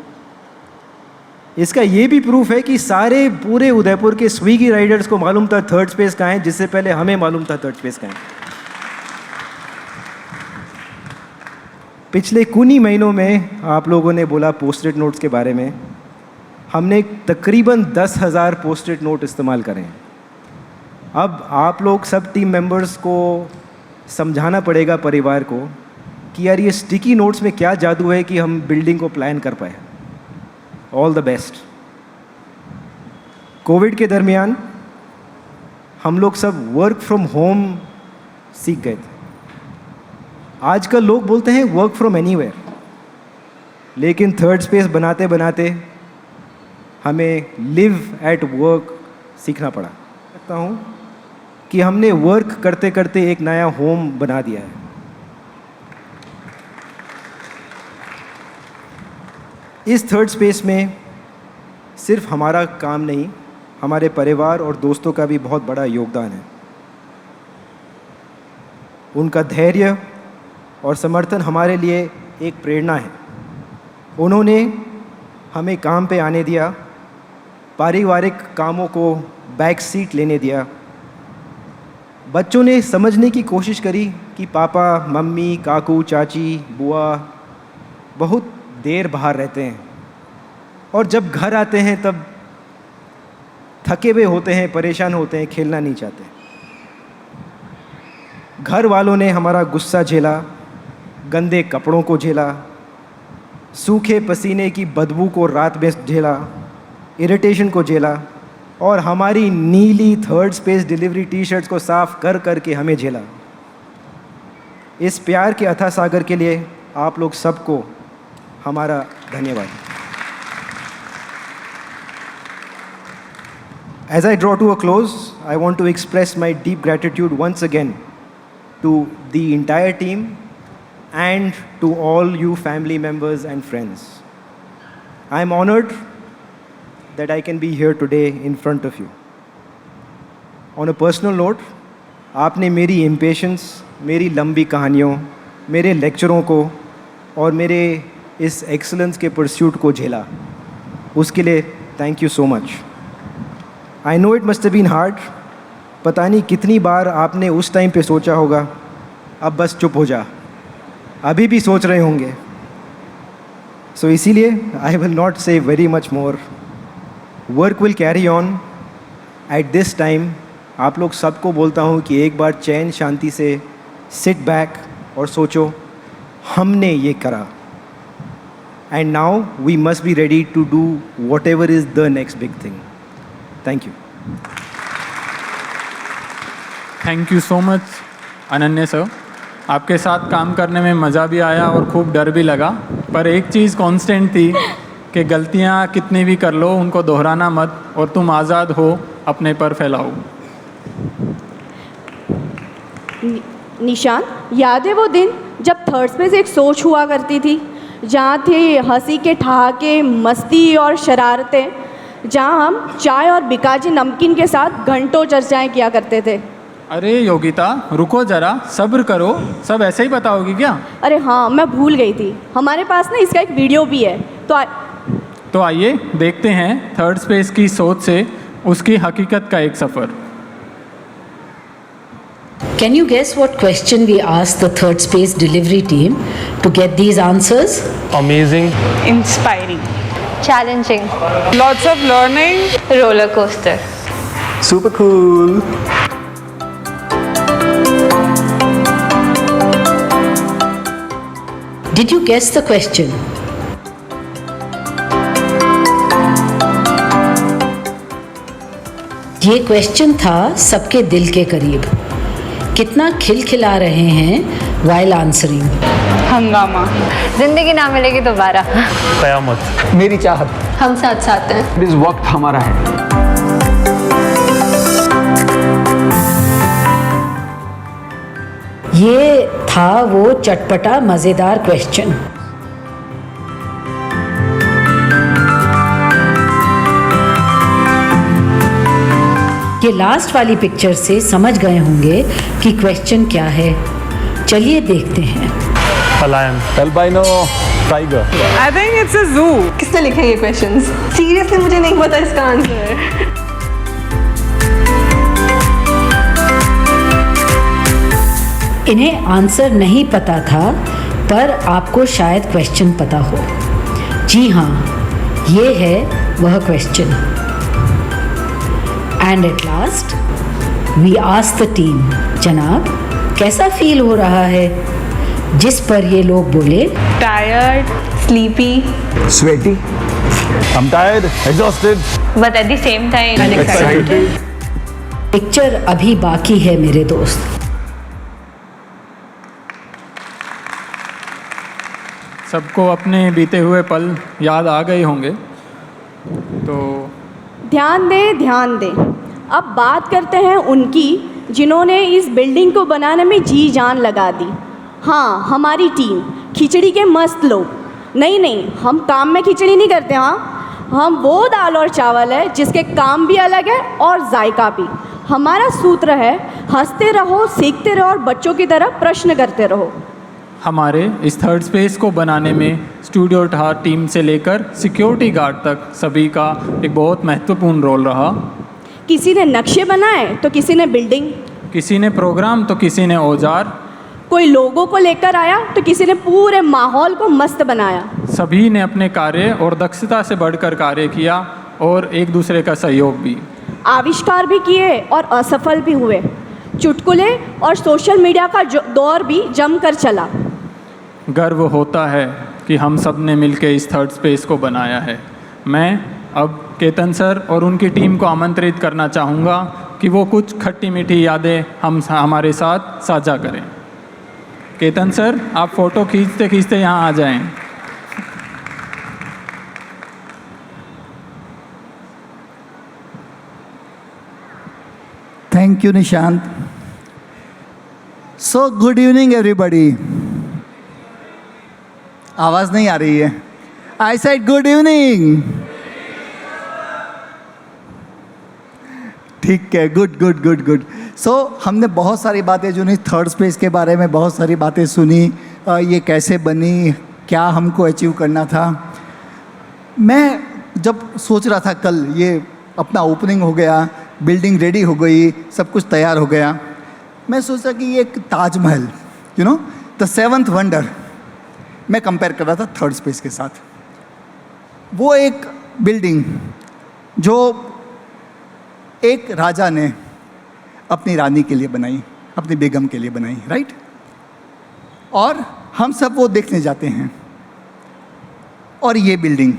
इसका ये भी प्रूफ है कि सारे पूरे उदयपुर के स्विगी राइडर्स को मालूम था थर्ड स्पेस कहाँ है, जिससे पहले हमें मालूम था थर्ड स्पेस कहाँ है। पिछले कुछ ही महीनों में आप लोगों ने बोला पोस्ट-इट नोट्स के बारे में, हमने तकरीबन 10,000 पोस्ट-इट नोट इस्तेमाल करें हैं। अब आप लोग सब टीम मेंबर्स को समझाना पड़ेगा परिवार को कि यार ये स्टिकी नोट्स में क्या जादू है कि हम बिल्डिंग को प्लान कर पाए। All the best. कोविड के दरमियान हम लोग सब वर्क फ्रॉम होम सीख गए थे। आजकल लोग बोलते हैं वर्क फ्रॉम एनीवेयर, लेकिन थर्ड स्पेस बनाते बनाते हमें लिव एट वर्क सीखना पड़ा। लगता हूँ कि हमने वर्क करते करते एक नया होम बना दिया है। इस थर्ड स्पेस में सिर्फ हमारा काम नहीं, हमारे परिवार और दोस्तों का भी बहुत बड़ा योगदान है। उनका धैर्य और समर्थन हमारे लिए एक प्रेरणा है। उन्होंने हमें काम पे आने दिया, पारिवारिक कामों को बैक सीट लेने दिया। बच्चों ने समझने की कोशिश करी कि पापा, मम्मी, काकू, चाची, बुआ बहुत देर बाहर रहते हैं और जब घर आते हैं तब थके हुए होते हैं, परेशान होते हैं, खेलना नहीं चाहते। घर वालों ने हमारा गुस्सा झेला, गंदे कपड़ों को झेला, सूखे पसीने की बदबू को रात में झेला, इरिटेशन को झेला और हमारी नीली third space delivery T shirts को साफ कर कर के हमें झेला। इस प्यार के अथाह सागर के लिए आप लोग सबको हमारा धन्यवाद। As I draw to a close, I want to express my deep gratitude once again to the entire team and to all you family members and friends. I am honored that I can be here today in front of you. On a personal note, आपने मेरी impatience, मेरी लंबी कहानियों, मेरे लेक्चरों को और मेरे इस एक्सीलेंस के परस्यूट को झेला, उसके लिए thank you so much. I know it must have been hard. पता नहीं कितनी बार आपने उस टाइम पे सोचा होगा अब बस चुप हो जा, अभी भी सोच रहे होंगे। सो इसीलिए आई विल नॉट से very much more. Work will carry on. At this time आप लोग सबको बोलता हूँ कि एक बार चैन शांति से सिट बैक और सोचो हमने ये करा। And now we must be ready to do whatever is the next big thing. Thank you. Thank you so much Ananya sir. आपके साथ काम करने में मज़ा भी आया और खूब डर भी लगा, पर एक चीज़ कांस्टेंट थी कि गलतियाँ कितनी भी कर लो उनको दोहराना मत और तुम आज़ाद हो अपने पर फैलाओ। निशान, याद है वो दिन जब थर्ड स्पेस एक सोच हुआ करती थी, जहाँ थे हंसी के ठहाके, मस्ती और शरारतें, जहाँ हम चाय और बिकाजी नमकीन के साथ घंटों चर्चाएं किया करते थे। अरे योगिता रुको ज़रा, सब्र करो, सब ऐसे ही बताओगी क्या? अरे हाँ, मैं भूल गई थी, हमारे पास ना इसका एक वीडियो भी है। तो आइए देखते हैं थर्ड स्पेस की सोच से उसकी हकीकत का एक सफ़र। Can you guess what question we asked the third space delivery team to get these answers? Amazing. Inspiring. Challenging. Lots of learning. Roller coaster. Super cool. Did you guess the question? ये question था सबके दिल के करीब। कितना खिलखिला रहे हैं while answering. हंगामा। जिंदगी ना मिलेगी दोबारा। कयामत। मेरी चाहत। हम साथ साथ हैं। इस वक्त हमारा है। ये था वो चटपटा मज़ेदार क्वेश्चन। ये लास्ट वाली पिक्चर से समझ गए होंगे कि क्वेश्चन क्या है। चलिए देखते हैं। Lion. Albino tiger. I think it's a zoo. किसने लिखे ये क्वेश्चंस? सीरियसली मुझे नहीं पता इसका आंसर। इन्हें आंसर नहीं पता था, पर आपको शायद क्वेश्चन पता हो। जी हाँ, ये है वह question. And at last we asked the team, जनाब कैसा फील हो रहा है? जिस पर ये लोग बोले Tired, sleepy, Sweaty. I'm tired, exhausted, but at the same time excited. Picture अभी बाकी है मेरे दोस्त। सबको अपने बीते हुए पल याद आ गए होंगे, तो ध्यान दें, ध्यान दें। अब बात करते हैं उनकी जिन्होंने इस बिल्डिंग को बनाने में जी जान लगा दी। हाँ, हमारी टीम खिचड़ी के मस्त लोग। नहीं, हम काम में खिचड़ी नहीं करते। हाँ, हम वो दाल और चावल है जिसके काम भी अलग है और जायका भी। हमारा सूत्र है हंसते रहो, सीखते रहो और बच्चों की तरह प्रश्न करते रहो। हमारे इस थर्ड स्पेस को बनाने में स्टूडियो टार टीम से लेकर सिक्योरिटी गार्ड तक सभी का एक बहुत महत्वपूर्ण रोल रहा। किसी ने नक्शे बनाए तो किसी ने बिल्डिंग, किसी ने प्रोग्राम तो किसी ने औजार, कोई लोगों को लेकर आया तो किसी ने पूरे माहौल को मस्त बनाया। सभी ने अपने कार्य और दक्षता से बढ़कर कार्य किया और एक दूसरे का सहयोग भी। आविष्कार भी किए और असफल भी हुए। चुटकुले और सोशल मीडिया का दौर भी जमकर चला। गर्व होता है कि हम सब ने मिलकर इस थर्ड स्पेस को बनाया है। मैं अब केतन सर और उनकी टीम को आमंत्रित करना चाहूँगा कि वो कुछ खट्टी मीठी यादें हमारे साथ साझा करें। केतन सर, आप फ़ोटो खींचते खींचते यहाँ आ जाएं। Thank you Nishant. So good evening everybody. आवाज़ नहीं आ रही है। I said good evening. ठीक है, गुड गुड गुड गुड। सो हमने बहुत सारी बातें जो नहीं थर्ड स्पेस के बारे में बहुत सारी बातें सुनी। ये कैसे बनी, क्या हमको अचीव करना था। मैं जब सोच रहा था कल ये अपना ओपनिंग हो गया, बिल्डिंग रेडी हो गई, सब कुछ तैयार हो गया, मैं सोचा कि ये एक Taj Mahal, you know the seventh wonder, मैं कंपेयर कर रहा था थर्ड स्पेस के साथ। वो एक बिल्डिंग जो एक राजा ने अपनी रानी के लिए बनाई, अपनी बेगम के लिए बनाई, राइट। और हम सब वो देखने जाते हैं। और ये बिल्डिंग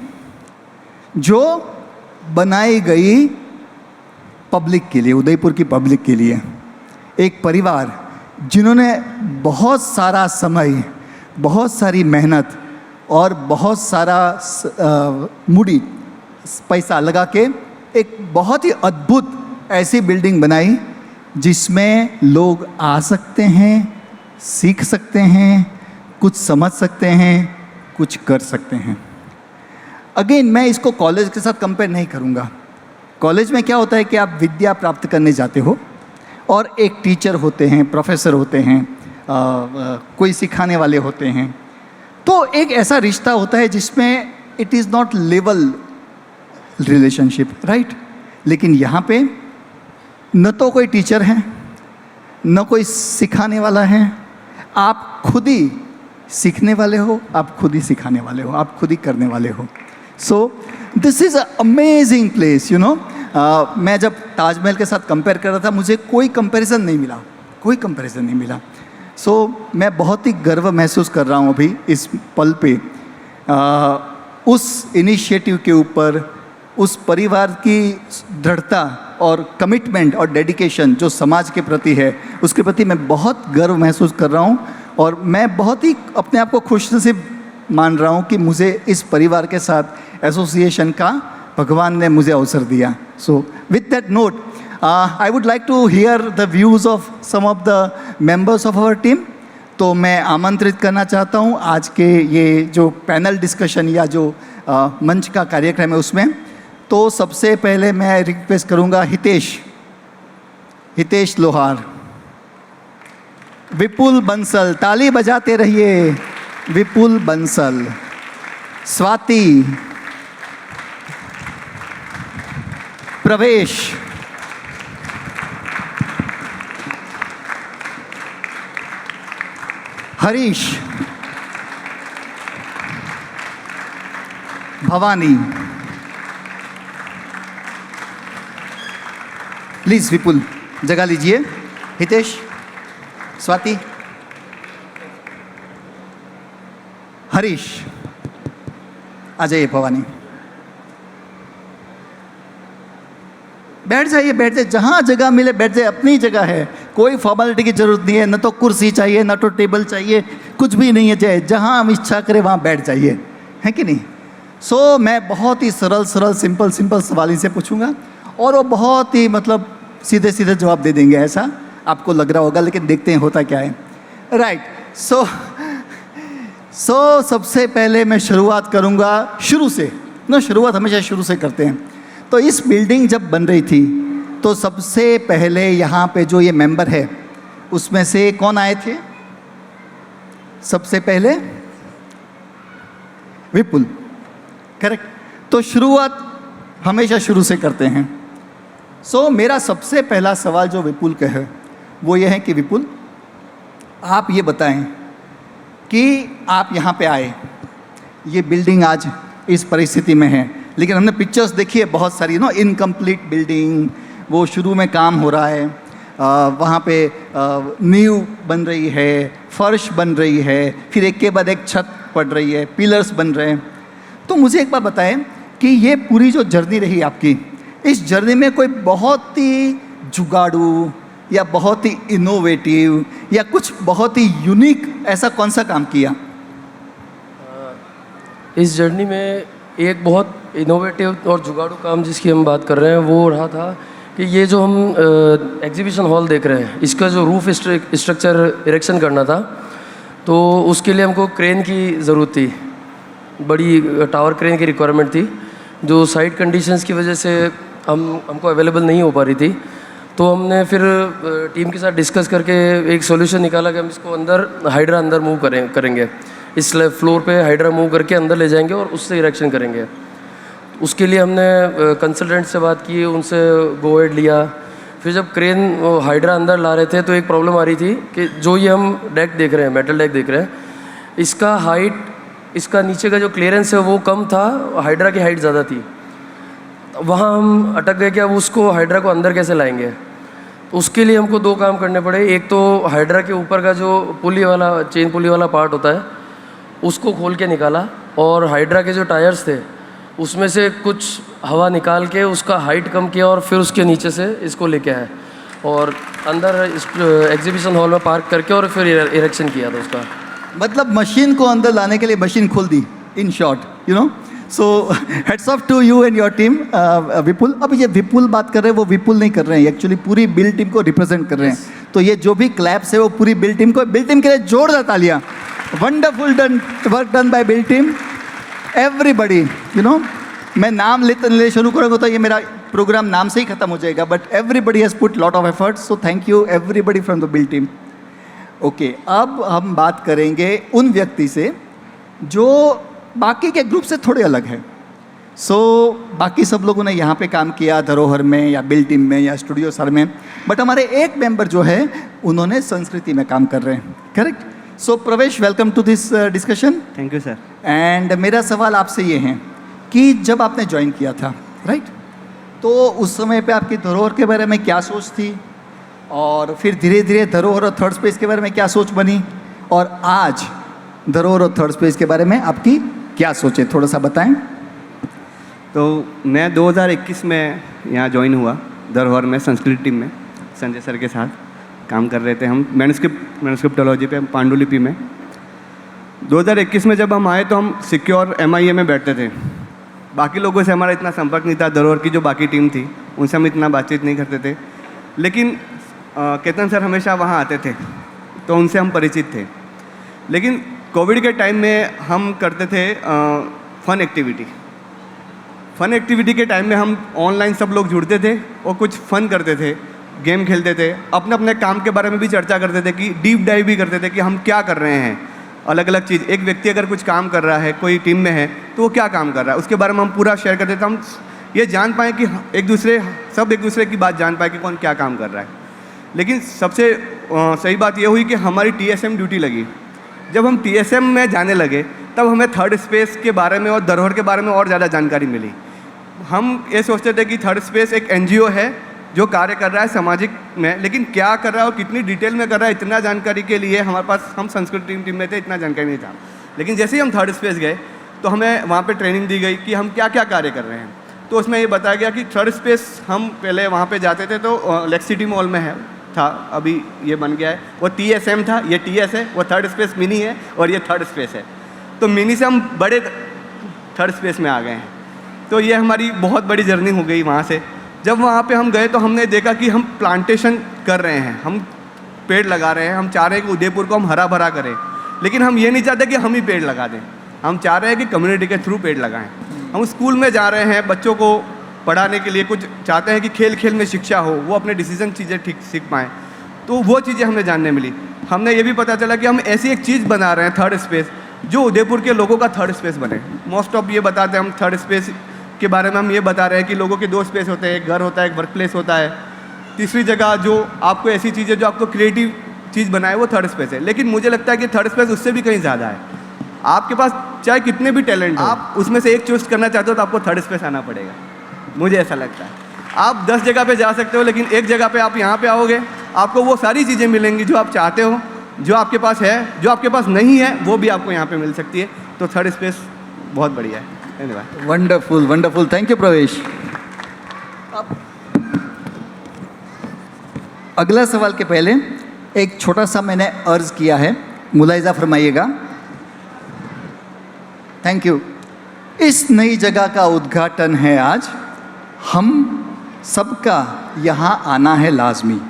जो बनाई गई पब्लिक के लिए, उदयपुर की पब्लिक के लिए, एक परिवार जिन्होंने बहुत सारा समय, बहुत सारी मेहनत और बहुत सारा मूडी पैसा लगा के एक बहुत ही अद्भुत ऐसी बिल्डिंग बनाई जिसमें लोग आ सकते हैं, सीख सकते हैं, कुछ समझ सकते हैं, कुछ कर सकते हैं। अगेन मैं इसको कॉलेज के साथ कंपेयर नहीं करूँगा। कॉलेज में क्या होता है कि आप विद्या प्राप्त करने जाते हो और एक टीचर होते हैं, प्रोफेसर होते हैं, कोई सिखाने वाले होते हैं, तो एक ऐसा रिश्ता होता है जिसमें it is not level relationship, right. लेकिन यहाँ पे न तो कोई टीचर है, न कोई सिखाने वाला है, आप खुद ही सीखने वाले हो, आप खुद ही सिखाने वाले हो, आप खुद ही करने वाले हो। So this is a amazing place, you know. मैं जब ताजमहल के साथ कंपेयर कर रहा था, मुझे कोई कंपैरिजन नहीं मिला, कोई कंपैरिजन नहीं मिला। सो मैं बहुत ही गर्व महसूस कर रहा हूँ अभी इस पल पे, उस इनिशिएटिव के ऊपर, उस परिवार की दृढ़ता और कमिटमेंट और डेडिकेशन जो समाज के प्रति है, उसके प्रति मैं बहुत गर्व महसूस कर रहा हूँ और मैं बहुत ही अपने आप को खुशनसीब मान रहा हूँ कि मुझे इस परिवार के साथ एसोसिएशन का भगवान ने मुझे अवसर दिया. So with that note I would like to hear the views of some of the members of our team. तो मैं आमंत्रित करना चाहता हूँ आज के ये जो पैनल डिस्कशन या जो मंच का कार्यक्रम है उसमें. तो सबसे पहले मैं रिक्वेस्ट करूँगा हितेश लोहार, विपुल बंसल, ताली बजाते रहिए. विपुल बंसल, स्वाति, प्रवेश, हरीश, भवानी. प्लीज विपुल जगह लीजिए. हितेश, स्वाति, हरीश, आ जाइए. भवानी, बैठ जाइए, जहाँ जगह मिले बैठ जाइए. अपनी जगह है, कोई फॉर्मेलिटी की जरूरत नहीं है. न तो कुर्सी चाहिए, न तो टेबल चाहिए, कुछ भी नहीं है. चाहे जहाँ हम इच्छा करें वहाँ बैठ जाइए, है कि नहीं. सो मैं बहुत ही सरल सिंपल सवाल इनसे पूछूंगा और वो बहुत ही मतलब सीधे जवाब दे देंगे, ऐसा आपको लग रहा होगा, लेकिन देखते हैं होता क्या है. राइट. सो सबसे पहले मैं शुरुआत करूंगा शुरू से. शुरुआत हमेशा शुरू से करते हैं. तो इस बिल्डिंग जब बन रही थी तो सबसे पहले यहाँ पे जो ये मेंबर है उसमें से कौन आए थे सबसे पहले? विपुल, करेक्ट. तो शुरुआत हमेशा शुरू से करते हैं. सो मेरा सबसे पहला सवाल जो विपुल का है वो ये है कि विपुल, आप ये बताएं कि आप यहाँ पे आए, ये बिल्डिंग आज इस परिस्थिति में है, लेकिन हमने पिक्चर्स देखी है बहुत सारी इनकम्प्लीट बिल्डिंग. वो शुरू में काम हो रहा है, वहाँ पे नींव बन रही है, फर्श बन रही है, फिर एक के बाद एक छत पड़ रही है, पिलर्स बन रहे हैं. तो मुझे एक बात बताएं कि ये पूरी जो जर्नी रही आपकी, इस जर्नी में कोई बहुत ही जुगाड़ू या बहुत ही इनोवेटिव या कुछ बहुत ही यूनिक ऐसा कौन सा काम किया? इस जर्नी में एक बहुत इनोवेटिव और जुगाड़ू काम जिसकी हम बात कर रहे हैं वो रहा था कि ये जो हम एग्जीबिशन हॉल देख रहे हैं, इसका जो रूफ स्ट्रक्चर इरेक्शन करना था, तो उसके लिए हमको क्रेन की ज़रूरत थी. बड़ी टावर क्रेन की रिक्वायरमेंट थी, जो साइट कंडीशंस की वजह से हमको अवेलेबल नहीं हो पा रही थी. तो हमने फिर टीम के साथ डिस्कस करके एक सॉल्यूशन निकाला कि हम इसको हाइड्रा अंदर मूव करेंगे. इस फ्लोर पे हाइड्रा मूव करके अंदर ले जाएंगे और उससे इरेक्शन करेंगे. उसके लिए हमने कंसल्टेंट से बात की, उनसे गो एड लिया. फिर जब क्रेन हाइड्रा अंदर ला रहे थे तो एक प्रॉब्लम आ रही थी कि जो ये हम डेक देख रहे हैं, मेटल डेक देख रहे हैं, इसका हाइट, इसका नीचे का जो क्लियरेंस है वो कम था, हाइड्रा की हाइट ज़्यादा थी. वहाँ हम अटक गए कि अब उसको हाइड्रा को अंदर कैसे लाएंगे. तो उसके लिए हमको दो काम करने पड़े. एक तो हाइड्रा के ऊपर का जो चेन पुली वाला पार्ट होता है उसको खोल के निकाला, और हाइड्रा के जो टायर्स थे उसमें से कुछ हवा निकाल के उसका हाइट कम किया, और फिर उसके नीचे से इसको लेके आए और अंदर एग्जीबिशन हॉल में पार्क करके और फिर इरेक्शन किया था उसका. मतलब मशीन को अंदर लाने के लिए मशीन खोल दी, in short. So hats off to you and your team. Vipul, अब ये विपुल बात कर रहे हैं, वो विपुल नहीं कर रहे हैं, एक्चुअली पूरी बिल्ड टीम को रिप्रेजेंट कर रहे हैं. तो ये जो भी क्लैप्स है वो पूरी बिल्ड टीम के लिए जोरदार तालियां. Wonderful work done by build team, everybody. मैं नाम ले शुरू करूँगा तो ये मेरा प्रोग्राम नाम से ही खत्म हो जाएगा, but everybody has put lot of efforts. So thank you everybody from the build team. Okay, अब हम बात करेंगे उन व्यक्ति से जो बाकी के ग्रुप से थोड़े अलग है. बाकी सब लोगों ने यहाँ पे काम किया, धरोहर में या बिल्ड टीम में या स्टूडियो सर में, बट हमारे एक मेंबर जो है उन्होंने संस्कृति में काम कर रहे हैं. Correct. So Pravesh, welcome to this discussion. Thank you sir. And मेरा सवाल आपसे ये है कि जब आपने ज्वाइन किया था, राइट, तो उस समय पे आपकी धरोहर के बारे में क्या सोच थी, और फिर धीरे धीरे धरोहर और थर्ड स्पेस के बारे में क्या सोच बनी, और आज धरोहर और थर्ड स्पेस के बारे में आपकी क्या सोच है, थोड़ा सा बताएं. तो मैं 2021 में यहाँ ज्वाइन हुआ धरोहर में संस्कृत टीम में संजय सर के साथ काम कर रहे थे हम मैनुस्क्रिप्टोलॉजी पे पांडुलिपि में। 2021 में जब हम आए तो हम सिक्योर MIA में बैठते थे। बाकी लोगों से हमारा इतना संपर्क नहीं था, धरोहर की जो बाकी टीम थी उनसे हम इतना बातचीत नहीं करते थे, लेकिन केतन सर हमेशा वहाँ आते थे तो उनसे हम परिचित थे। लेकिन कोविड के टाइम में हम करते थे फ़न एक्टिविटी के टाइम में हम ऑनलाइन सब लोग जुड़ते थे और कुछ फ़न करते थे, गेम खेलते थे, अपने अपने काम के बारे में भी चर्चा करते थे कि डीप डाइव भी करते थे कि हम क्या कर रहे हैं, अलग अलग चीज़। एक व्यक्ति अगर कुछ काम कर रहा है, कोई टीम में है तो वो क्या काम कर रहा है उसके बारे में हम पूरा शेयर करते थे। हम ये जान पाएँ कि एक दूसरे की बात जान पाए कि कौन क्या काम कर रहा है। लेकिन सबसे सही बात ये हुई कि हमारी TSM ड्यूटी लगी। जब हम TSM में जाने लगे तब हमें थर्ड स्पेस के बारे में और धरोहर के बारे में और ज़्यादा जानकारी मिली। हम ये सोचते थे कि थर्ड स्पेस एक NGO है जो कार्य कर रहा है सामाजिक में, लेकिन क्या कर रहा है और कितनी डिटेल में कर रहा है इतना जानकारी के लिए हमारे पास, हम संस्कृत टीम में थे, इतना जानकारी नहीं था। लेकिन जैसे ही हम थर्ड स्पेस गए तो हमें वहाँ पे ट्रेनिंग दी गई कि हम क्या क्या कार्य कर रहे हैं। तो उसमें ये बताया गया कि थर्ड स्पेस हम पहले वहाँ पे जाते थे तो लेक्सिटी मॉल में था, अभी ये बन गया है, वो TSM था, ये TS है, वो थर्ड स्पेस मिनी है और ये थर्ड स्पेस है। तो मिनी से हम बड़े थर्ड स्पेस में आ गए हैं। तो ये हमारी बहुत बड़ी जर्नी हो गई वहाँ से। जब वहाँ पे हम गए तो हमने देखा कि हम प्लांटेशन कर रहे हैं, हम पेड़ लगा रहे हैं, हम चाह रहे हैं कि उदयपुर को हम हरा भरा करें, लेकिन हम ये नहीं चाहते कि हम ही पेड़ लगा दें, हम चाह रहे हैं कि कम्युनिटी के थ्रू पेड़ लगाएं। हम स्कूल में जा रहे हैं, बच्चों को पढ़ाने के लिए कुछ चाहते हैं कि खेल खेल में शिक्षा हो, वो अपने डिसीजन चीज़ें ठीक सीख पाएँ। तो वो चीज़ें हमें जानने मिली। हमने ये भी पता चला कि हम ऐसी एक चीज़ बना रहे हैं थर्ड स्पेस जो उदयपुर के लोगों का थर्ड स्पेस बने। मोस्ट ऑफ ये बताते हैं हम थर्ड स्पेस के बारे में, हम ये बता रहे हैं कि लोगों के 2 स्पेस होते हैं, एक घर होता है, एक वर्क प्लेस होता है। तीसरी जगह जो आपको ऐसी चीज़ है जो आपको क्रिएटिव चीज़ बनाए वो थर्ड स्पेस है। लेकिन मुझे लगता है कि थर्ड स्पेस उससे भी कहीं ज़्यादा है। आपके पास चाहे कितने भी टैलेंट, आप उसमें से एक चूज करना चाहते हो तो आपको थर्ड स्पेस आना पड़ेगा, मुझे ऐसा लगता है। आप 10 जगह पे जा सकते हो, लेकिन एक जगह पे आप यहाँ पे आओगे, आपको वो सारी चीज़ें मिलेंगी जो आप चाहते हो, जो आपके पास है, जो आपके पास नहीं है वो भी आपको यहाँ पे मिल सकती है। तो थर्ड स्पेस बहुत बढ़िया है। धन्यवाद। वंडरफुल वंडरफुल, थैंक यू प्रवेश। अब अगला सवाल के पहले एक छोटा सा मैंने अर्ज किया है, मुलाहिजा फरमाइएगा। Thank you. इस नई जगह का उद्घाटन है आज, हम सबका यहाँ आना है लाजमी।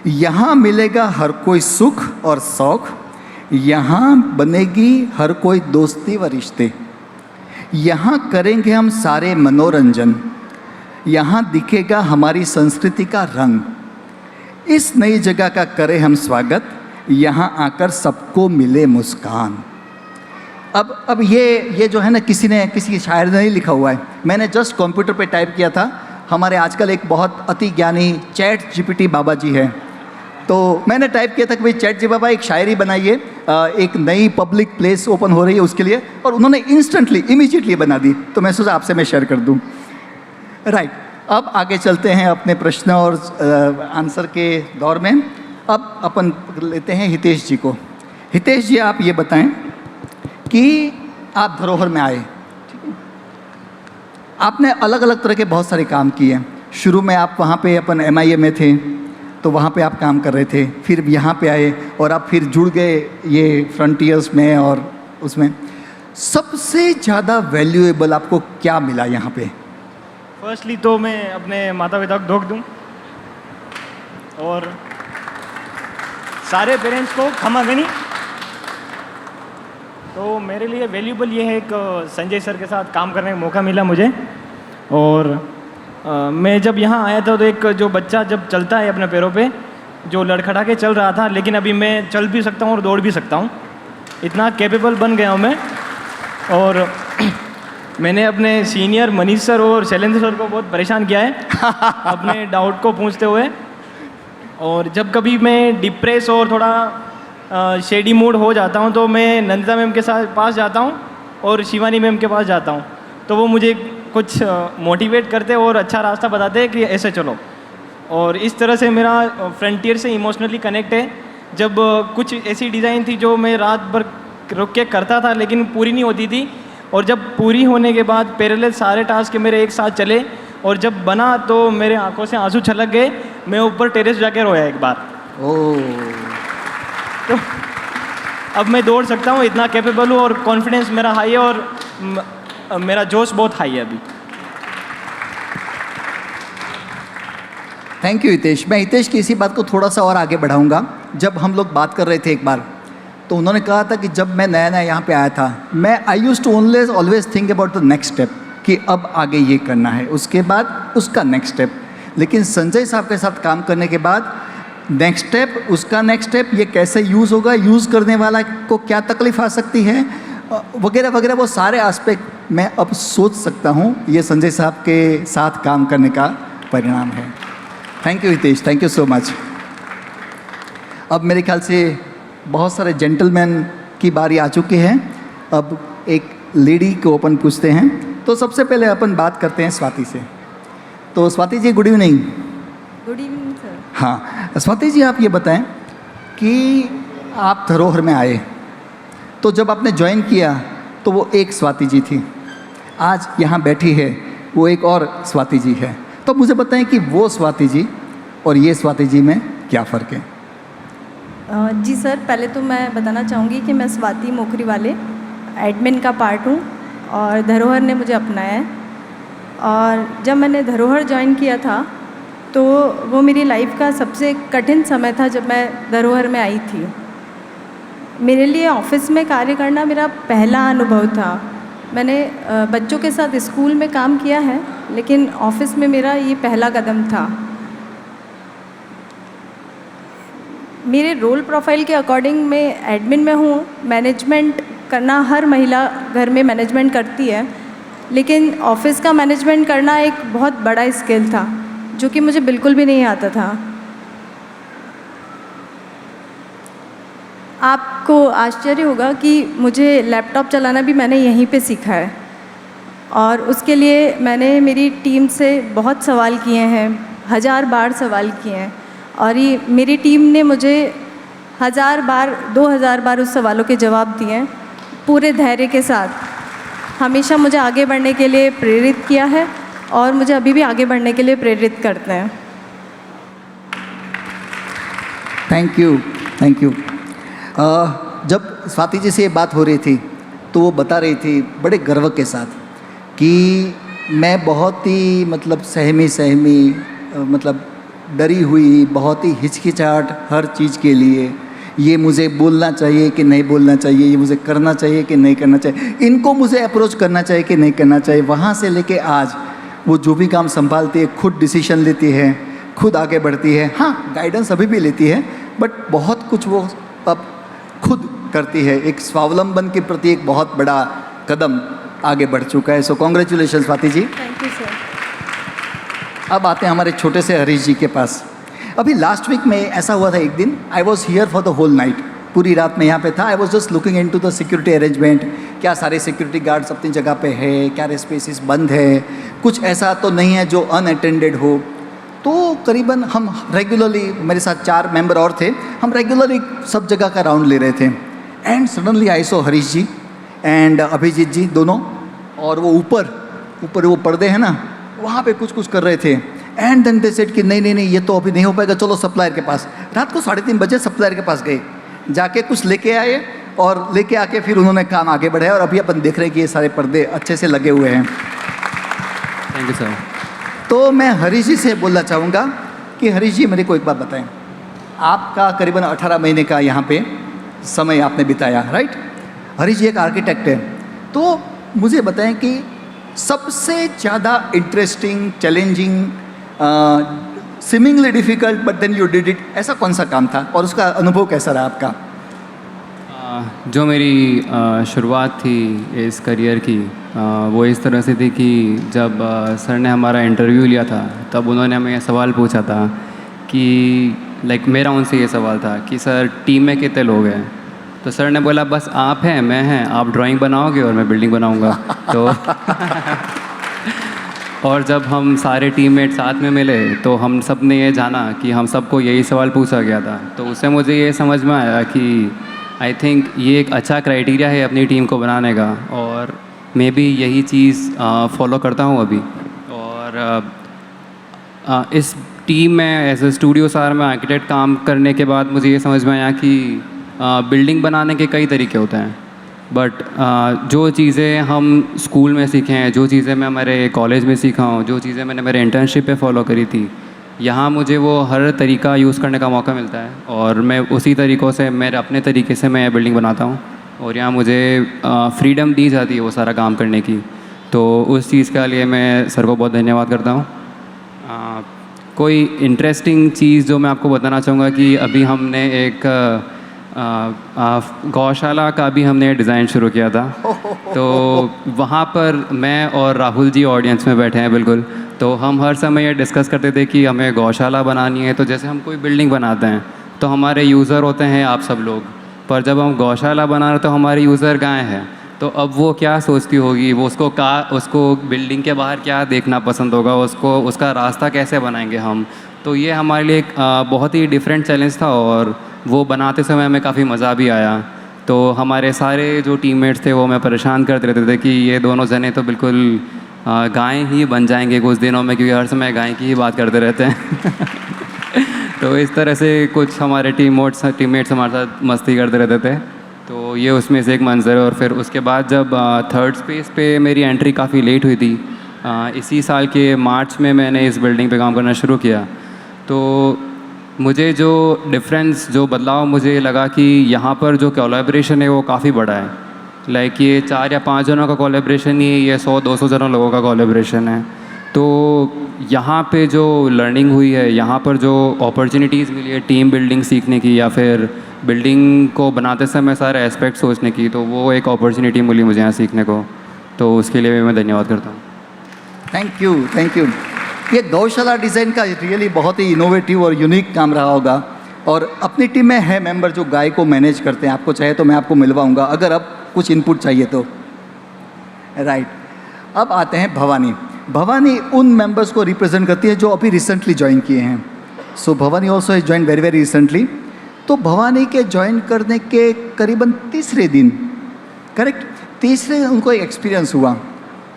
यहाँ मिलेगा हर कोई सुख और शौक, यहाँ बनेगी हर कोई दोस्ती व रिश्ते, यहाँ करेंगे हम सारे मनोरंजन, यहाँ दिखेगा हमारी संस्कृति का रंग। इस नई जगह का करें हम स्वागत, यहाँ आकर सबको मिले मुस्कान। अब ये जो है ना, किसी शायर ने नहीं लिखा हुआ है, मैंने जस्ट कंप्यूटर पे टाइप किया था। हमारे आजकल एक बहुत अति ज्ञानी चैट GPT बाबा जी है, तो मैंने टाइप किया था कि भाई चैट जी बाबा एक शायरी बनाइए, एक नई पब्लिक प्लेस ओपन हो रही है उसके लिए, और उन्होंने इंस्टेंटली इमीडिएटली बना दी। तो मैं सोचा आपसे मैं शेयर कर दूं। राइट, अब आगे चलते हैं अपने प्रश्न और आंसर के दौर में। अब अपन लेते हैं हितेश जी को। हितेश जी, आप ये बताएं कि आप धरोहर में आए, ठीक है, आपने अलग अलग तरह के बहुत सारे काम किए। शुरू में आप वहाँ पे अपन MIA में थे तो वहाँ पे आप काम कर रहे थे, फिर यहाँ पे आए और आप फिर जुड़ गए ये फ्रंटियर्स में, और उसमें सबसे ज़्यादा वैल्यूएबल आपको क्या मिला यहाँ पे? फर्स्टली तो मैं अपने माता पिता को धोख दूँ और सारे पेरेंट्स को क्षमा गनी। तो मेरे लिए वैल्यूबल ये है, एक संजय सर के साथ काम करने का मौका मिला मुझे। और मैं जब यहाँ आया था तो एक जो बच्चा जब चलता है अपने पैरों पे, जो लड़खड़ा के चल रहा था, लेकिन अभी मैं चल भी सकता हूँ और दौड़ भी सकता हूँ, इतना कैपेबल बन गया हूँ मैं। और मैंने अपने सीनियर मनीष सर और शैलेंद्र सर को बहुत परेशान किया है अपने डाउट को पूछते हुए। और जब कभी मैं डिप्रेस और थोड़ा शेडी मूड हो जाता हूँ तो मैं नंदिता मैम के साथ पास जाता हूँ और शिवानी मैम के पास जाता हूँ, तो वो मुझे कुछ मोटिवेट करते और अच्छा रास्ता बताते हैं कि ऐसे चलो। और इस तरह से मेरा फ्रंटियर से इमोशनली कनेक्ट है। जब कुछ ऐसी डिज़ाइन थी जो मैं रात भर रुक के करता था लेकिन पूरी नहीं होती थी, और जब पूरी होने के बाद पैरेलल सारे टास्क मेरे एक साथ चले और जब बना तो मेरे आंखों से आंसू छलक गए। मैं ऊपर टेरेस जाके रोया एक बार। तो अब मैं दौड़ सकता हूँ, इतना कैपेबल हूँ और कॉन्फिडेंस मेरा हाई है और मेरा जोश बहुत हाई है अभी। Thank you Hitesh. मैं हितेश की इसी बात को थोड़ा सा और आगे बढ़ाऊंगा। जब हम लोग बात कर रहे थे एक बार, तो उन्होंने कहा था कि जब मैं नया नया यहाँ पे आया था, मैं I use to always think about the next step, कि अब आगे ये करना है, उसके बाद उसका नेक्स्ट स्टेप। लेकिन संजय साहब के साथ काम करने के बाद नेक्स्ट स्टेप, उसका नेक्स्ट स्टेप, ये कैसे यूज़ होगा, यूज़ करने वाला को क्या तकलीफ आ सकती है, वगैरह वगैरह, वो सारे एस्पेक्ट मैं अब सोच सकता हूँ। ये संजय साहब के साथ काम करने का परिणाम है। Thank you Hitesh, thank you so much. अब मेरे ख्याल से बहुत सारे जेंटलमैन की बारी आ चुकी है। अब एक लेडी को अपन पूछते हैं। तो सबसे पहले अपन बात करते हैं स्वाति से। तो Swati ji, good evening. Good evening sir. हाँ स्वाति जी, आप ये बताएं कि आप धरोहर में आए तो जब आपने ज्वाइन किया तो वो एक स्वाति जी थी, आज यहाँ बैठी है वो एक और स्वाति जी है। तो मुझे बताएं कि वो स्वाति जी और ये स्वाति जी में क्या फ़र्क है? जी सर, पहले तो मैं बताना चाहूँगी कि मैं स्वाति मोखरी वाले एडमिन का पार्ट हूँ और धरोहर ने मुझे अपनाया है। और जब मैंने धरोहर ज्वाइन किया था तो वो मेरी लाइफ का सबसे कठिन समय था जब मैं धरोहर में आई थी। मेरे लिए ऑफिस में कार्य करना मेरा पहला अनुभव था। मैंने बच्चों के साथ स्कूल में काम किया है, लेकिन ऑफिस में मेरा ये पहला कदम था। मेरे रोल प्रोफाइल के अकॉर्डिंग मैं एडमिन में हूँ। मैनेजमेंट करना हर महिला घर में मैनेजमेंट करती है, लेकिन ऑफिस का मैनेजमेंट करना एक बहुत बड़ा स्किल था जो कि मुझे बिल्कुल भी नहीं आता था। आपको आश्चर्य होगा कि मुझे लैपटॉप चलाना भी मैंने यहीं पे सीखा है और उसके लिए मैंने मेरी टीम से बहुत सवाल किए हैं, 1000 बार सवाल किए हैं और ये मेरी टीम ने मुझे 1000 बार 2000 बार उस सवालों के जवाब दिए हैं। पूरे धैर्य के साथ हमेशा मुझे आगे बढ़ने के लिए प्रेरित किया है और मुझे अभी भी आगे बढ़ने के लिए प्रेरित करते हैं। Thank you, thank you. जब स्वाति जी से ये बात हो रही थी तो वो बता रही थी बड़े गर्व के साथ कि मैं बहुत ही मतलब सहमी मतलब डरी हुई, बहुत ही हिचकिचाहट हर चीज़ के लिए, ये मुझे बोलना चाहिए कि नहीं बोलना चाहिए, ये मुझे करना चाहिए कि नहीं करना चाहिए, इनको मुझे अप्रोच करना चाहिए कि नहीं करना चाहिए। वहाँ से लेके आज वो जो भी काम संभालती है, खुद डिसीजन लेती है, खुद आगे बढ़ती है। हाँ, गाइडेंस अभी भी लेती है, बट बहुत कुछ वो अब खुद करती है। एक स्वावलंबन के प्रति एक बहुत बड़ा कदम आगे बढ़ चुका है। So congratulation Swati ji. Thank you sir. अब आते हैं हमारे छोटे से हरीश जी के पास। अभी लास्ट वीक में ऐसा हुआ था, एक दिन I was here for the whole night, पूरी रात में यहाँ पे था। I was just looking into the security arrangement, क्या सारे सिक्योरिटी गार्ड्स अपनी जगह पे है, क्या स्पेसिस बंद है, कुछ ऐसा तो नहीं है जो अनअटेंडेड हो। तो करीबन हम रेगुलरली, मेरे साथ 4 मेंबर और थे, हम रेगुलरली सब जगह का राउंड ले रहे थे। And suddenly I saw Harish ji and Abhijeet ji दोनों, और वो ऊपर वो पर्दे हैं ना, वहाँ पे कुछ कर रहे थे। एंड देन दे सेड कि नहीं ये तो अभी नहीं हो पाएगा, चलो सप्लायर के पास। रात को 3:30 बजे सप्लायर के पास गए, जाके कुछ लेके आए और लेके आके फिर उन्होंने काम आगे बढ़ाया और अभी अपन देख रहे हैं कि ये सारे पर्दे अच्छे से लगे हुए हैं। Thank you sir. तो मैं हरीश जी से बोलना चाहूँगा कि हरीश जी मेरे को एक बात बताएं, आपका करीबन 18 महीने का यहाँ पे समय आपने बिताया, राइट? हरीश जी एक आर्किटेक्ट है, तो मुझे बताएं कि सबसे ज़्यादा interesting, challenging, seemingly difficult but then you did it, ऐसा कौन सा काम था और उसका अनुभव कैसा रहा आपका? जो मेरी शुरुआत थी इस करियर की, वो इस तरह से थी कि जब सर ने हमारा इंटरव्यू लिया था तब उन्होंने हमें यह सवाल पूछा था कि मेरा उनसे ये सवाल था कि सर टीम में कितने लोग हैं? तो सर ने बोला बस आप हैं, मैं हैं, आप ड्राइंग बनाओगे और मैं बिल्डिंग बनाऊंगा। तो और जब हम सारे टीममेट साथ में मिले तो हम सब ने ये जाना कि हम सबको यही सवाल पूछा गया था। तो उससे मुझे ये समझ में आया कि आई थिंक ये एक अच्छा क्राइटेरिया है अपनी टीम को बनाने का, और मैं भी यही चीज़ फॉलो करता हूँ अभी। और और इस टीम में एज ए स्टूडियो सार में आर्किटेक्ट काम करने के बाद मुझे ये समझ में आया कि बिल्डिंग बनाने के कई तरीके होते हैं, बट जो चीज़ें हम स्कूल में सीखे हैं, जो चीज़ें मैं हमारे कॉलेज में सीखा हूँ, जो चीज़ें मैंने मेरे इंटर्नशिप पे फॉलो करी थी, यहाँ मुझे वो हर तरीका यूज़ करने का मौका मिलता है और मैं उसी तरीक़ों से मेरे अपने तरीके से मैं बिल्डिंग बनाता हूँ और यहाँ मुझे फ्रीडम दी जाती है वो सारा काम करने की। तो उस चीज़ के लिए मैं सर को बहुत धन्यवाद करता हूँ। कोई इंटरेस्टिंग चीज़ जो मैं आपको बताना चाहूँगा कि अभी हमने एक गौशाला का भी हमने डिज़ाइन शुरू किया था। तो वहाँ पर मैं और राहुल जी ऑडियंस में बैठे हैं बिल्कुल, तो हम हर समय ये डिस्कस करते थे कि हमें गौशाला बनानी है। तो जैसे हम कोई बिल्डिंग बनाते हैं तो हमारे यूज़र होते हैं आप सब लोग, पर जब हम गौशाला बना रहे तो हमारे यूज़र गाय हैं। तो अब वो क्या सोचती होगी, वो उसको बिल्डिंग के बाहर क्या देखना पसंद होगा, उसका रास्ता कैसे बनाएंगे हम। तो ये हमारे लिए एक बहुत ही डिफरेंट चैलेंज था और वो बनाते समय हमें काफ़ी मज़ा भी आया। तो हमारे सारे जो टीममेट्स थे वो हमें परेशान करते रहते थे कि ये दोनों जने तो बिल्कुल गाय ही बन जाएंगे कुछ दिनों में, क्योंकि हर समय गाय की ही बात करते रहते हैं। तो इस तरह से कुछ हमारे टीममेट्स हमारे साथ मस्ती करते रहते थे। तो ये उसमें से एक मंज़र है। और फिर उसके बाद जब थर्ड स्पेस पे मेरी एंट्री काफ़ी लेट हुई थी, इसी साल के मार्च में मैंने इस बिल्डिंग पे काम करना शुरू किया, तो मुझे जो डिफरेंस, जो बदलाव मुझे लगा कि यहाँ पर जो कोलैबोरेशन है वो काफ़ी बड़ा है। लाइक ये 4 या 5 जनों का कोलैबोरेशन नहीं है, ये 100-200 जनों लोगों का कोलैबोरेशन है। तो यहाँ पे जो लर्निंग हुई है, यहाँ पर जो अपॉर्चुनिटीज़ मिली है टीम बिल्डिंग सीखने की या फिर बिल्डिंग को बनाते समय सारे एस्पेक्ट सोचने की, तो वो एक अपॉर्चुनिटी मिली मुझे यहाँ सीखने को। तो उसके लिए भी मैं धन्यवाद करता हूँ। Thank you, thank you. ये गौशाला डिज़ाइन का रियली बहुत ही इनोवेटिव और यूनिक काम रहा होगा। और अपनी टीम में है मेंबर जो गाय को मैनेज करते हैं, आपको चाहे तो मैं आपको मिलवाऊंगा अगर अब कुछ इनपुट चाहिए तो। राइट, अब आते हैं भवानी। भवानी उन मेंबर्स को रिप्रेजेंट करती है जो अभी रिसेंटली ज्वाइन किए हैं। So Bhavani also has join very recently. तो भवानी के ज्वाइन करने के करीबन तीसरे दिन, करेक्ट, तीसरे दिन उनको एक एक्सपीरियंस हुआ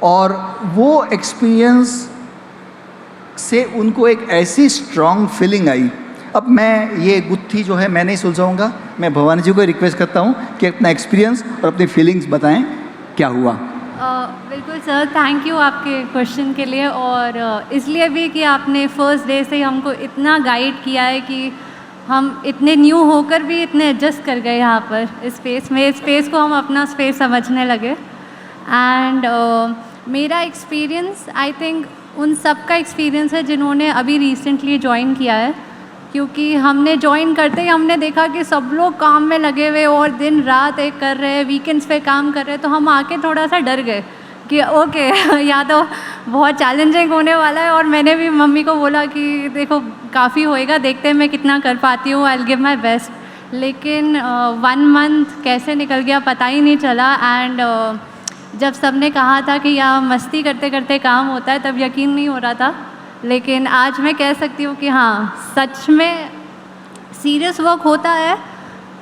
और वो एक्सपीरियंस से उनको एक ऐसी स्ट्रॉन्ग फीलिंग आई। अब मैं ये गुत्थी जो है मैं नहीं सुलझाऊंगा, मैं भवानी जी को रिक्वेस्ट करता हूँ कि अपना एक्सपीरियंस और अपनी फीलिंग्स बताएं, क्या हुआ। बिल्कुल सर, थैंक यू आपके क्वेश्चन के लिए और इसलिए भी कि आपने फर्स्ट डे से हमको इतना गाइड किया है कि हम इतने न्यू होकर भी इतने एडजस्ट कर गए यहाँ पर इस स्पेस में। इस स्पेस को हम अपना स्पेस समझने लगे। एंड मेरा एक्सपीरियंस आई थिंक उन सब का एक्सपीरियंस है जिन्होंने अभी रिसेंटली ज्वाइन किया है, क्योंकि हमने ज्वाइन करते ही हमने देखा कि सब लोग काम में लगे हुए और दिन रात एक कर रहे हैं, वीकेंड्स पे काम कर रहे हैं। तो हम आके थोड़ा सा डर गए कि ओके या तो बहुत चैलेंजिंग होने वाला है। और मैंने भी मम्मी को बोला कि देखो काफ़ी होएगा, देखते हैं मैं कितना कर पाती हूँ, I will give my best. लेकिन 1 मंथ कैसे निकल गया पता ही नहीं चला। एंड जब सबने कहा था कि यहाँ मस्ती करते करते काम होता है, तब यकीन नहीं हो रहा था। लेकिन आज मैं कह सकती हूँ कि हाँ, सच में सीरियस वर्क होता है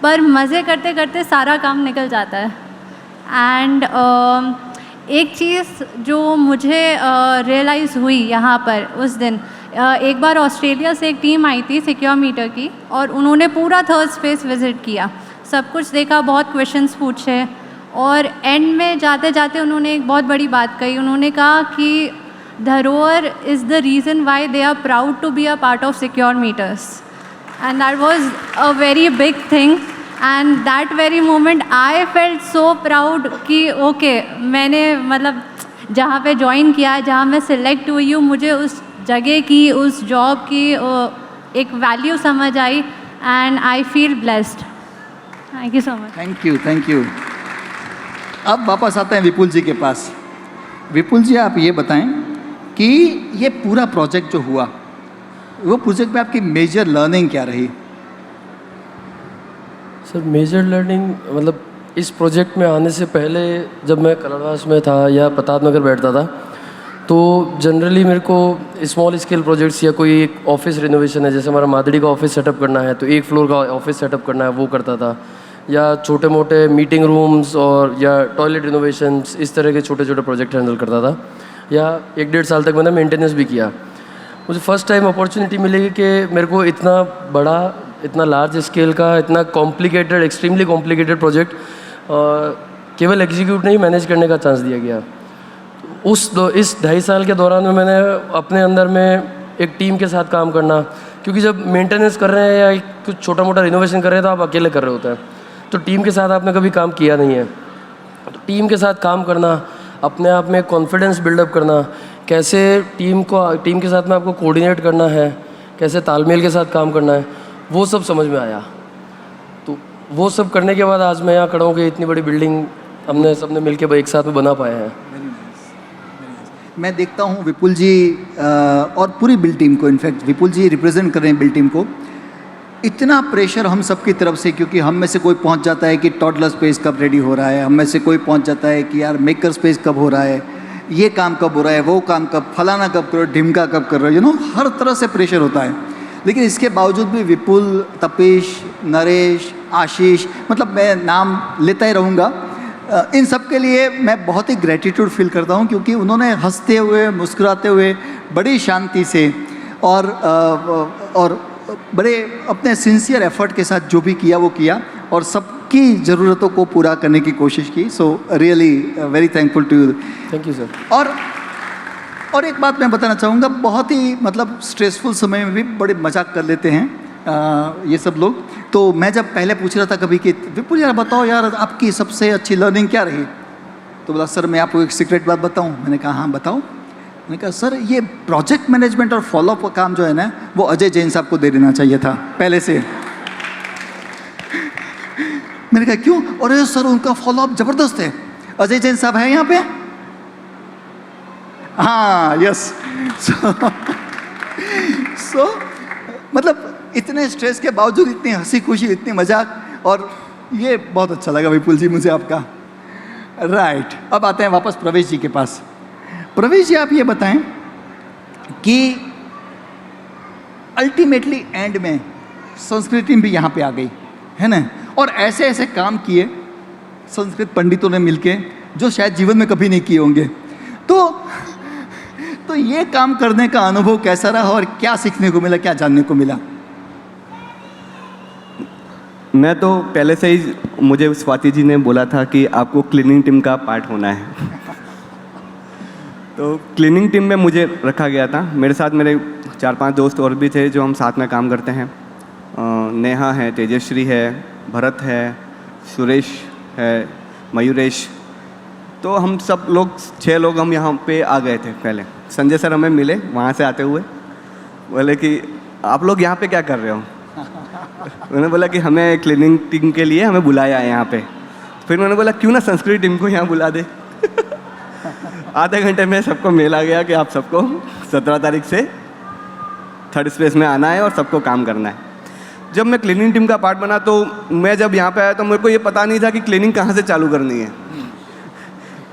पर मज़े करते करते सारा काम निकल जाता है। एंड एक चीज़ जो मुझे रियलाइज़ हुई यहाँ पर उस दिन, एक बार ऑस्ट्रेलिया से एक टीम आई थी सिक्योर मीटर की, और उन्होंने पूरा थर्ड स्पेस विज़िट किया, सब कुछ देखा, बहुत क्वेश्चंस पूछे, और एंड में जाते जाते उन्होंने एक बहुत बड़ी बात कही। उन्होंने कहा कि धरोहर is the reason why they are proud to be a part of secure meters, and that was a very big thing. And that very moment I felt so proud कि okay, मैंने मतलब जहाँ पे ज्वाइन किया है, जहाँ मैं select हुई हूँ, मुझे उस जगह की, उस जॉब की एक वैल्यू समझ आई, and I feel blessed. Thank you so much. Thank you, thank you. अब वापस आते हैं विपुल जी के पास। विपुल जी, आप ये बताएं कि ये पूरा प्रोजेक्ट जो हुआ, वो प्रोजेक्ट में आपकी मेजर लर्निंग क्या रही? सर, मेजर लर्निंग मतलब इस प्रोजेक्ट में आने से पहले जब मैं कलरवास में था या प्रताप नगर बैठता था, तो जनरली मेरे को स्मॉल स्केल प्रोजेक्ट्स या कोई एक ऑफिस रिनोवेशन है, जैसे हमारा मादड़ी का ऑफिस सेटअप करना है तो 1 फ्लोर का ऑफिस सेटअप करना है, वो करता था। या छोटे मोटे मीटिंग रूम्स और या टॉयलेट रिनोवेशंस, इस तरह के छोटे छोटे प्रोजेक्ट हैंडल करता था। या 1-1.5 साल तक मैंने मेंटेनेंस भी किया। मुझे फर्स्ट टाइम अपॉर्चुनिटी मिलेगी कि मेरे को इतना बड़ा, इतना लार्ज स्केल का, इतना कॉम्प्लिकेटेड, एक्सट्रीमली कॉम्प्लिकेटेड प्रोजेक्ट केवल एग्जीक्यूट नहीं, मैनेज करने का चांस दिया गया। इस 2.5 साल के दौरान में मैंने अपने अंदर में एक टीम के साथ काम करना, क्योंकि जब मेंटेनेंस कर रहे हैं या कुछ छोटा मोटा रिनोवेशन कर रहे हैं तो आप अकेले कर रहे होते हैं, तो टीम के साथ आपने कभी काम किया नहीं है। तो टीम के साथ काम करना, अपने आप में कॉन्फिडेंस बिल्डअप करना, कैसे टीम के साथ में आपको कोऑर्डिनेट करना है, कैसे तालमेल के साथ काम करना है, वो सब समझ में आया। तो वो सब करने के बाद आज मैं यहाँ खड़ा हूँ कि इतनी बड़ी बिल्डिंग हमने सबने मिलकर एक साथ में बना पाए हैं। मैं देखता हूँ विपुल जी और पूरी बिल्ड टीम को, इनफैक्ट विपुल जी रिप्रेजेंट कर रहे हैं बिल्ड टीम को, इतना प्रेशर हम सब की तरफ से, क्योंकि हम में से कोई पहुंच जाता है कि टॉडलर स्पेस कब रेडी हो रहा है, हम में से कोई पहुंच जाता है कि यार मेकर स्पेस कब हो रहा है, ये काम कब हो रहा है, वो काम कब, फलाना कब करो, ढिमका कब कर रहे हो, हर तरह से प्रेशर होता है। लेकिन इसके बावजूद भी विपुल, तपेश, नरेश, आशीष, मतलब मैं नाम लेता ही रहूँगा, इन सब के लिए मैं बहुत ही ग्रेटिट्यूड फील करता हूँ, क्योंकि उन्होंने हंसते हुए, मुस्कुराते हुए, बड़ी शांति से और बड़े अपने सिंसियर एफर्ट के साथ जो भी किया वो किया और सबकी ज़रूरतों को पूरा करने की कोशिश की। So really very thankful to you. Thank you sir. और एक बात मैं बताना चाहूँगा, बहुत ही मतलब स्ट्रेसफुल समय में भी बड़े मजाक कर लेते हैं ये सब लोग। तो मैं जब पहले पूछ रहा था कभी कि विपुल यार बताओ यार आपकी सबसे अच्छी लर्निंग क्या रही, तो बोला सर मैं आपको एक सीक्रेट बात बताऊँ। मैंने कहा हाँ बताओ। मैंने कहा सर ये प्रोजेक्ट मैनेजमेंट और फॉलोअप का काम जो है ना, वो अजय जैन साहब को दे देना चाहिए था पहले से। मैंने कहा क्यों? अरे सर उनका फॉलोअप ज़बरदस्त है। अजय जैन साहब है यहाँ पे? हाँ यस। सो मतलब इतने स्ट्रेस के बावजूद इतनी हंसी खुशी, इतनी मजाक, और ये बहुत अच्छा लगा विपुल जी मुझे आपका। राइट, अब आते हैं वापस प्रवेश जी के पास। प्रवेश जी आप ये बताएं कि अल्टीमेटली एंड में संस्कृति भी यहाँ पे आ गई है ना, और ऐसे ऐसे काम किए संस्कृत पंडितों ने मिलके जो शायद जीवन में कभी नहीं किए होंगे। तो ये काम करने का अनुभव कैसा रहा और क्या सीखने को मिला, क्या जानने को मिला? मैं तो पहले से ही, मुझे स्वाति जी ने बोला था कि आपको क्लीनिंग टीम का पार्ट होना है। तो क्लीनिंग टीम में मुझे रखा गया था। मेरे साथ मेरे 4-5 दोस्त और भी थे जो हम साथ में काम करते हैं। नेहा है, तेजश्री है, भरत है, सुरेश है, मयूरेश। तो हम सब लोग 6 लोग हम यहाँ पे आ गए थे। पहले संजय सर हमें मिले वहाँ से आते हुए, बोले कि आप लोग यहाँ पे क्या कर रहे हो? उन्होंने बोला कि हमें क्लीनिंग टीम के लिए हमें बुलाया है यहाँ पे। फिर उन्होंने बोला क्यों ना संस्कृत टीम को यहाँ बुला दे। आधे घंटे में सबको मेल आ गया कि आप सबको 17 तारीख से 3rd स्पेस में आना है और सबको काम करना है। जब मैं क्लीनिंग टीम का पार्ट बना तो मैं जब यहाँ पे आया तो मेरे को ये पता नहीं था कि क्लीनिंग कहाँ से चालू करनी है।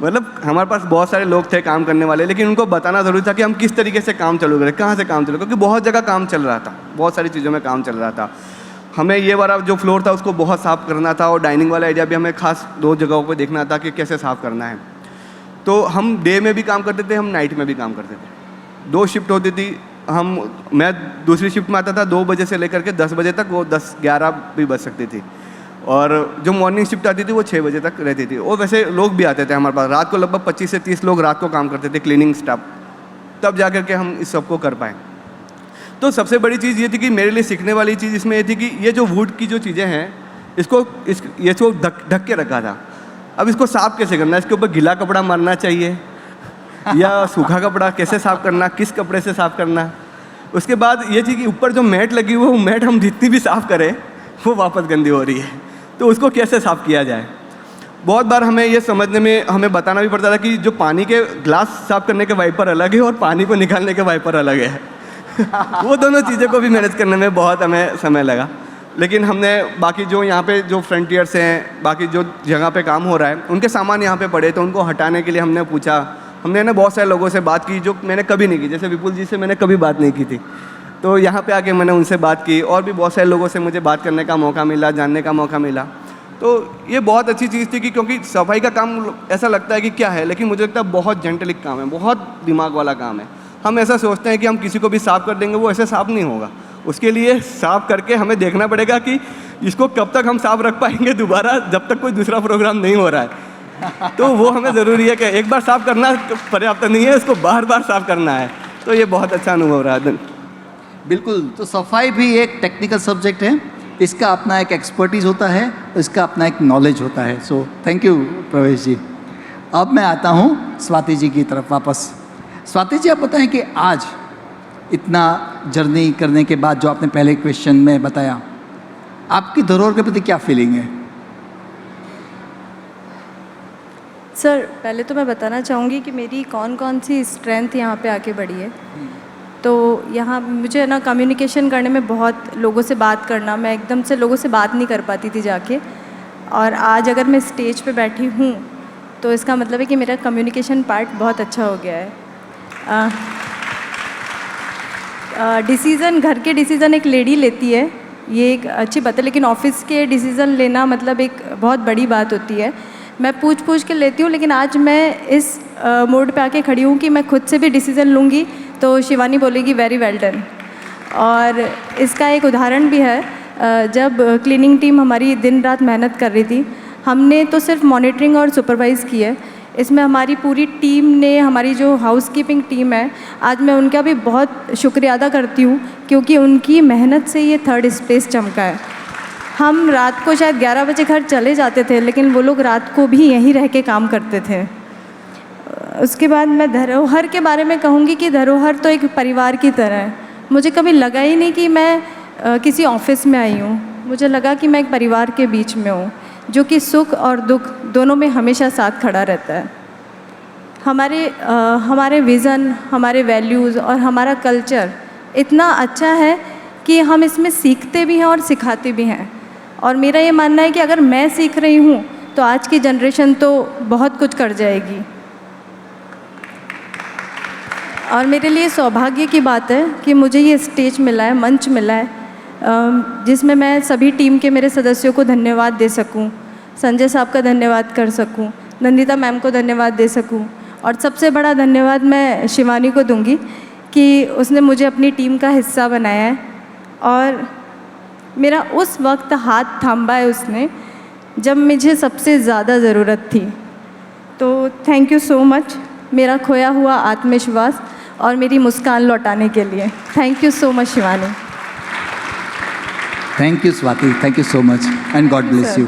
मतलब हमारे पास बहुत सारे लोग थे काम करने वाले, लेकिन उनको बताना ज़रूरी था कि हम किस तरीके से काम चालू करें, कहाँ से काम चालू, क्योंकि बहुत जगह काम चल रहा था, बहुत सारी चीज़ों में काम चल रहा था। हमें ये वाला जो फ्लोर था उसको बहुत साफ़ करना था, और डाइनिंग वाला एरिया भी हमें खास 2 जगहों पर देखना था कि कैसे साफ़ करना है। तो हम डे में भी काम करते थे, हम नाइट में भी काम करते थे। 2 शिफ्ट होती थी। मैं दूसरी शिफ्ट में आता था 2 बजे से लेकर के 10 बजे तक, वो 10-11 भी बज सकती थी। और जो मॉर्निंग शिफ्ट आती थी वो 6 बजे तक रहती थी। और वैसे लोग भी आते थे हमारे पास, रात को लगभग 25 से 30 लोग रात को काम करते थे, क्लीनिंग स्टाफ। तब जा कर के हम इस सबको कर पाए। तो सबसे बड़ी चीज़ ये थी कि मेरे लिए सीखने वाली चीज़ इसमें ये थी कि ये जो वुड की जो चीज़ें हैं इसको ढक के रखा था। अब इसको साफ़ कैसे करना है, इसके ऊपर गीला कपड़ा मारना चाहिए या सूखा कपड़ा कैसे साफ़ करना, किस कपड़े से साफ़ करना। उसके बाद ये थी कि ऊपर जो मैट लगी हुई है वो मैट हम जितनी भी साफ़ करें वो वापस गंदी हो रही है, तो उसको कैसे साफ़ किया जाए। बहुत बार हमें ये समझने में हमें बताना भी पड़ता था कि जो पानी के ग्लास साफ़ करने के वाइपर अलग है और पानी को निकालने के वाइपर अलग है। वो दोनों चीज़ों को भी मैनेज करने में बहुत हमें समय लगा। लेकिन हमने बाकी जो यहाँ पे जो फ्रंटियर्स हैं, बाकी जो जगह पे काम हो रहा है, उनके सामान यहाँ पे पड़े तो उनको हटाने के लिए हमने पूछा। हमने ना बहुत सारे लोगों से बात की जो मैंने कभी नहीं की, जैसे विपुल जी से मैंने कभी बात नहीं की थी, तो यहाँ पे आके मैंने उनसे बात की। और भी बहुत सारे लोगों से मुझे बात करने का मौका मिला, जानने का मौका मिला। तो ये बहुत अच्छी चीज़ थी कि क्योंकि सफाई का काम ऐसा लगता है कि क्या है, लेकिन मुझे लगता है बहुत जेंटलिक काम है, बहुत दिमाग वाला काम है। हम ऐसा सोचते हैं कि हम किसी को भी साफ़ कर देंगे, वो ऐसे साफ़ नहीं होगा। उसके लिए साफ़ करके हमें देखना पड़ेगा कि इसको कब तक हम साफ़ रख पाएंगे दोबारा, जब तक कोई दूसरा प्रोग्राम नहीं हो रहा है। तो वो हमें ज़रूरी है कि एक बार साफ़ करना पर्याप्त नहीं है, इसको बार बार साफ़ करना है। तो ये बहुत अच्छा अनुभव रहा। बिल्कुल, तो सफाई भी एक टेक्निकल सब्जेक्ट है, इसका अपना एक एक्सपर्टीज़ होता है, इसका अपना एक नॉलेज होता है। सो थैंक यू प्रवेश जी। अब मैं आता हूँ स्वाति जी की तरफ वापस। स्वाति जी, आप बताएं कि आज इतना जर्नी करने के बाद जो आपने पहले क्वेश्चन में बताया, आपकी धरोहर के प्रति क्या फीलिंग है? सर, पहले तो मैं बताना चाहूँगी कि मेरी कौन कौन सी स्ट्रेंथ यहाँ पे आके बढ़ी है। तो यहाँ मुझे ना कम्युनिकेशन करने में, बहुत लोगों से बात करना, मैं एकदम से लोगों से बात नहीं कर पाती थी जाके, और आज अगर मैं स्टेज पे बैठी हूँ तो इसका मतलब है कि मेरा कम्युनिकेशन पार्ट बहुत अच्छा हो गया है। डिसीज़न, घर के डिसीज़न एक लेडी लेती है, ये एक अच्छी बात है, लेकिन ऑफिस के डिसीज़न लेना मतलब एक बहुत बड़ी बात होती है। मैं पूछ के लेती हूँ, लेकिन आज मैं इस मोड पे आके खड़ी हूँ कि मैं खुद से भी डिसीज़न लूँगी तो शिवानी बोलेगी वेरी वेल डन। और इसका एक उदाहरण भी है, जब क्लीनिंग टीम हमारी दिन रात मेहनत कर रही थी, हमने तो सिर्फ मॉनिटरिंग और सुपरवाइज़ की है, इसमें हमारी पूरी टीम ने, हमारी जो हाउसकीपिंग टीम है, आज मैं उनका भी बहुत शुक्रिया अदा करती हूँ, क्योंकि उनकी मेहनत से ये 3rd स्पेस चमका है। हम रात को शायद 11 बजे घर चले जाते थे, लेकिन वो लोग रात को भी यहीं रह के काम करते थे। उसके बाद मैं धरोहर के बारे में कहूँगी कि धरोहर तो एक परिवार की तरह है। मुझे कभी लगा ही नहीं कि मैं किसी ऑफिस में आई हूँ, मुझे लगा कि मैं एक परिवार के बीच में हूँ, जो कि सुख और दुख दोनों में हमेशा साथ खड़ा रहता है। हमारे विज़न, हमारे वैल्यूज़ और हमारा कल्चर इतना अच्छा है कि हम इसमें सीखते भी हैं और सिखाते भी हैं। और मेरा ये मानना है कि अगर मैं सीख रही हूँ तो आज की जनरेशन तो बहुत कुछ कर जाएगी। और मेरे लिए सौभाग्य की बात है कि मुझे ये स्टेज मिला है, मंच मिला है, जिसमें मैं सभी टीम के मेरे सदस्यों को धन्यवाद दे सकूं, संजय साहब का धन्यवाद कर सकूं, नंदिता मैम को धन्यवाद दे सकूं, और सबसे बड़ा धन्यवाद मैं शिवानी को दूंगी कि उसने मुझे अपनी टीम का हिस्सा बनाया है और मेरा उस वक्त हाथ थामा है उसने जब मुझे सबसे ज़्यादा ज़रूरत थी। तो थैंक यू सो मच मेरा खोया हुआ आत्मविश्वास और मेरी मुस्कान लौटाने के लिए। Thank you so much Shivani. Thank you Swati, thank you so much and God bless you.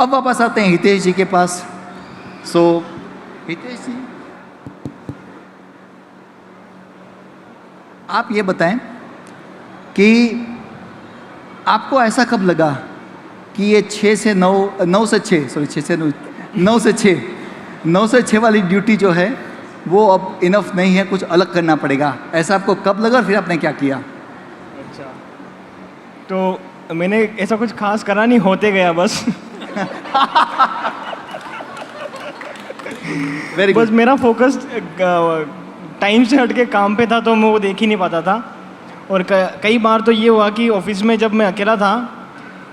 अब वापस आते हैं हितेश जी के पास। सो हितेश जी, आप ये बताएं कि आपको ऐसा कब लगा कि ये 9 से 6 वाली ड्यूटी जो है वो अब इनफ नहीं है, कुछ अलग करना पड़ेगा, ऐसा आपको कब लगा और फिर आपने क्या किया? अच्छा, तो मैंने ऐसा कुछ खास करा नहीं, होते गया बस। बस मेरा फोकस टाइम से हटके काम पे था, तो मैं वो देख ही नहीं पाता था। और कई बार तो ये हुआ कि ऑफिस में जब मैं अकेला था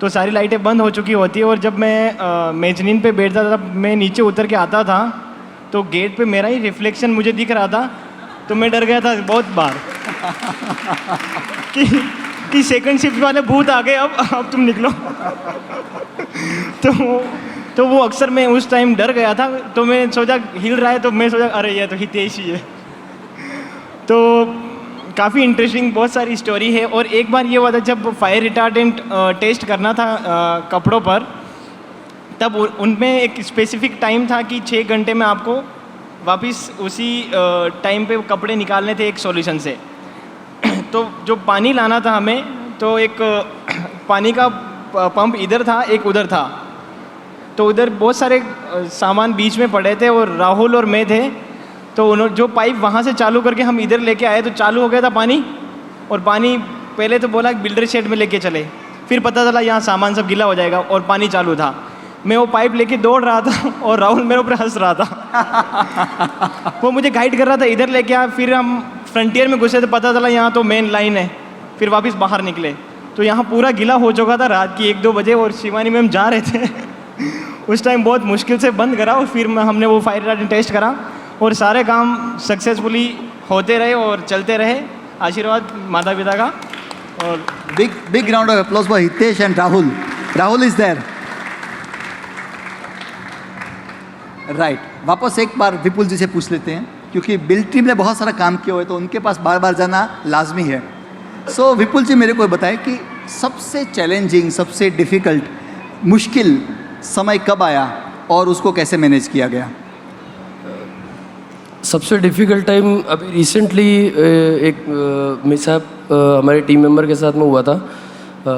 तो सारी लाइटें बंद हो चुकी होती है, और जब मैं मेजनीन पे बैठता था, मैं नीचे उतर के आता था तो गेट पे मेरा ही रिफ्लेक्शन मुझे दिख रहा था, तो मैं डर गया था बहुत बार कि सेकंड शिफ्ट वाले भूत आ गए, अब तुम निकलो। तो वो अक्सर मैं उस टाइम डर गया था, तो मैं सोचा हिल रहा है, तो मैं सोचा अरे ये तो हितेश ही है। तो काफ़ी इंटरेस्टिंग बहुत सारी स्टोरी है। और एक बार ये हुआ था जब फायर रिटार्डेंट टेस्ट करना था कपड़ों पर, तब उनमें एक स्पेसिफिक टाइम था कि 6 घंटे में आपको वापस उसी टाइम पे कपड़े निकालने थे एक सॉल्यूशन से। तो जो पानी लाना था हमें, तो एक पानी का पंप इधर था, एक उधर था, तो उधर बहुत सारे सामान बीच में पड़े थे और राहुल और मैं थे। तो उन्होंने जो पाइप वहाँ से चालू करके हम इधर लेके आए, तो चालू हो गया था पानी, और पानी पहले तो बोला बिल्डर शेड में लेके चले, फिर पता चला यहाँ सामान सब गीला हो जाएगा, और पानी चालू था। मैं वो पाइप लेके दौड़ रहा था और राहुल मेरे ऊपर हंस रहा था। वो मुझे गाइड कर रहा था इधर लेके आ, फिर हम फ्रंटियर में घुसे तो पता चला यहाँ तो मेन लाइन है, फिर वापस बाहर निकले। तो यहाँ पूरा गीला हो चुका था रात की 1-2 बजे, और शिवानी मैम जा रहे थे उस टाइम बहुत मुश्किल से बंद करा, और फिर हमने वो फायर रिटार्डेंट टेस्ट करा और सारे काम सक्सेसफुली होते रहे और चलते रहे। आशीर्वाद माता पिता का। और big round of applause for Hitesh and Rahul. Rahul is there. Right. वापस एक बार विपुल जी से पूछ लेते हैं, क्योंकि बिल्ड टीम ने बहुत सारा काम किया हुआ है तो उनके पास बार बार जाना लाजमी है। सो विपुल जी मेरे को बताएं कि सबसे चैलेंजिंग, सबसे डिफ़िकल्ट, मुश्किल समय कब आया और उसको कैसे मैनेज किया गया? सबसे डिफ़िकल्ट टाइम अभी रिसेंटली एक मिसहैप हमारे टीम मेंबर के साथ में हुआ था।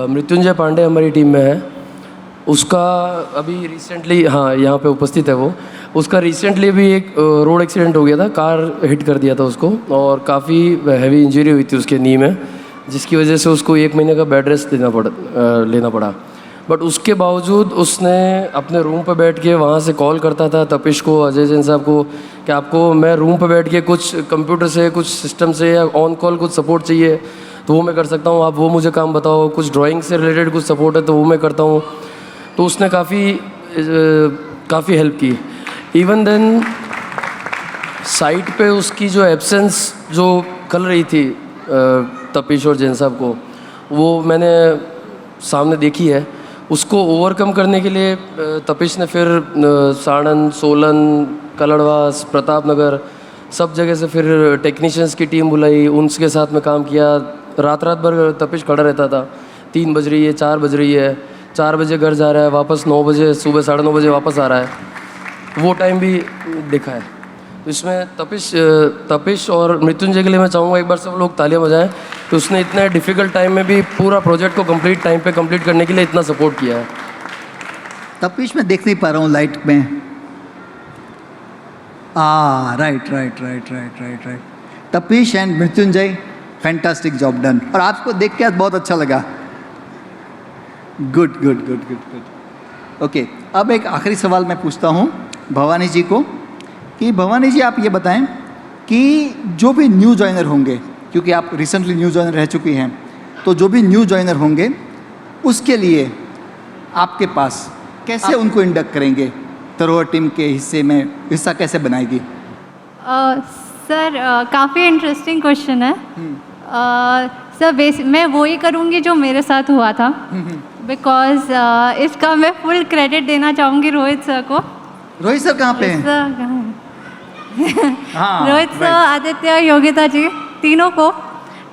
मृत्युंजय पांडे हमारी टीम में है, उसका अभी रिसेंटली, हाँ यहाँ पे उपस्थित है वो, उसका रिसेंटली भी एक रोड एक्सीडेंट हो गया था, कार हिट कर दिया था उसको और काफ़ी हैवी इंजरी हुई थी उसके नी में, जिसकी वजह से उसको 1 महीने का बेड रेस्ट लेना पड़ा। बट उसके बावजूद उसने अपने रूम पे बैठ के वहाँ से कॉल करता था तपिश को, अजय जैन साहब को, कि आपको मैं रूम पे बैठ के कुछ कंप्यूटर से, कुछ सिस्टम से या ऑन कॉल कुछ सपोर्ट चाहिए तो वो मैं कर सकता हूँ, आप वो मुझे काम बताओ, कुछ ड्राइंग से रिलेटेड कुछ सपोर्ट है तो वो मैं करता हूँ। तो उसने काफ़ी हेल्प की। इवन देन साइट पे उसकी जो एब्सेंस जो कल रही थी तपिश और जैन साहब को, वो मैंने सामने देखी है। उसको ओवरकम करने के लिए तपिश ने फिर साड़न, सोलन, कलड़वास, प्रताप नगर सब जगह से फिर टेक्नीशियंस की टीम बुलाई, उनके साथ में काम किया। रात भर तपिश खड़ा रहता था, 3 बज रही है, 4 बज रही है, 4 बजे घर जा रहा है, वापस 9 बजे, सुबह 9:30 बजे वापस आ रहा है। वो टाइम भी देखा है। तो इसमें तपिश और मृत्युंजय के लिए मैं चाहूँगा एक बार सब लोग तालियां बजाएं कि उसने इतने डिफ़िकल्ट टाइम में भी पूरा प्रोजेक्ट को कंप्लीट टाइम पे कंप्लीट करने के लिए इतना सपोर्ट किया है। तपिश मैं देख नहीं पा रहा हूँ लाइट में। राइट। तपिश and Mrityunjay, fantastic job done. और आपको देख के आज बहुत अच्छा लगा। गुड। ओके, अब एक आखिरी सवाल मैं पूछता हूँ भवानी जी को, कि भवानी जी आप ये बताएं कि जो भी न्यू जॉइनर होंगे, क्योंकि आप रिसेंटली न्यू जॉइनर रह चुकी हैं, तो जो भी न्यू जॉइनर होंगे उसके लिए आपके पास कैसे उनको इंडक्ट करेंगे, धरोहर टीम के हिस्सा कैसे बनाएगी? सर काफ़ी इंटरेस्टिंग क्वेश्चन है। सर मैं वो ही करूँगी जो मेरे साथ हुआ था, बिकॉज इसका मैं फुल क्रेडिट देना चाहूँगी रोहित सर को। रोहित सर कहाँ पे हैं? रोहित सर, आदित्य, योगिता जी, तीनों को,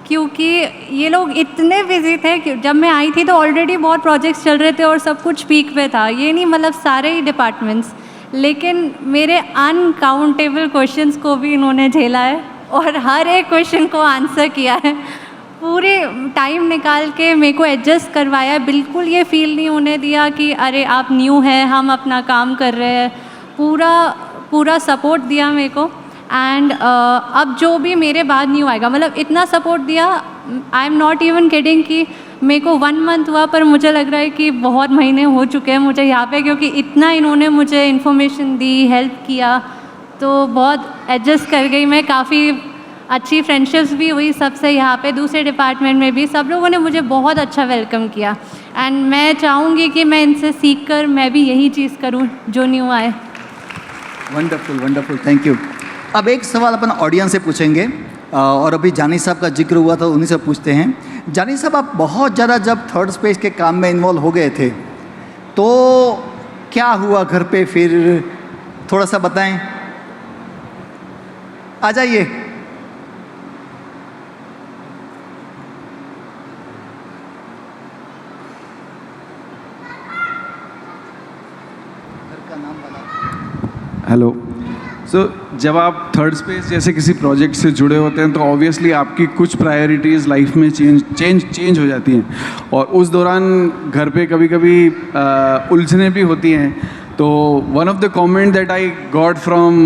क्योंकि ये लोग इतने बिजी थे कि जब मैं आई थी तो ऑलरेडी बहुत प्रोजेक्ट्स चल रहे थे और सब कुछ पीक पे था। ये नहीं मतलब सारे ही डिपार्टमेंट्स, लेकिन मेरे अनकाउंटेबल क्वेश्चंस को भी इन्होंने झेला है और हर एक क्वेश्चन को आंसर किया है। पूरे टाइम निकाल के मेरे को एडजस्ट करवाया। बिल्कुल ये फील नहीं होने दिया कि अरे आप न्यू हैं, हम अपना काम कर रहे हैं। पूरा सपोर्ट दिया मेरे को। एंड अब जो भी मेरे बाद न्यू आएगा, मतलब इतना सपोर्ट दिया, I am not even kidding कि मेरे को 1 मंथ हुआ, पर मुझे लग रहा है कि बहुत महीने हो चुके हैं मुझे यहाँ पे, क्योंकि इतना इन्होंने मुझे इन्फॉर्मेशन दी, हेल्प किया, तो बहुत एडजस्ट कर गई मैं। काफ़ी अच्छी फ्रेंडशिप्स भी हुई सबसे यहाँ पे, दूसरे डिपार्टमेंट में भी सब लोगों ने मुझे बहुत अच्छा वेलकम किया। एंड मैं चाहूँगी कि मैं इनसे सीख कर मैं भी यही चीज़ करूँ जो न्यू आए। Wonderful, thank you. अब एक सवाल अपन ऑडियंस से पूछेंगे, और अभी जानी साहब का जिक्र हुआ था, उन्हीं से पूछते हैं। जानी साहब, आप बहुत ज़्यादा जब थर्ड स्पेस के काम में इन्वॉल्व हो गए थे, तो क्या हुआ घर पे फिर, थोड़ा सा बताएं। आ जाइए। हेलो। जब आप थर्ड स्पेस जैसे किसी प्रोजेक्ट से जुड़े होते हैं तो ऑब्वियसली आपकी कुछ प्रायोरिटीज़ लाइफ में चेंज हो जाती हैं, और उस दौरान घर पे कभी कभी उलझने भी होती हैं। तो one of the comment that I got from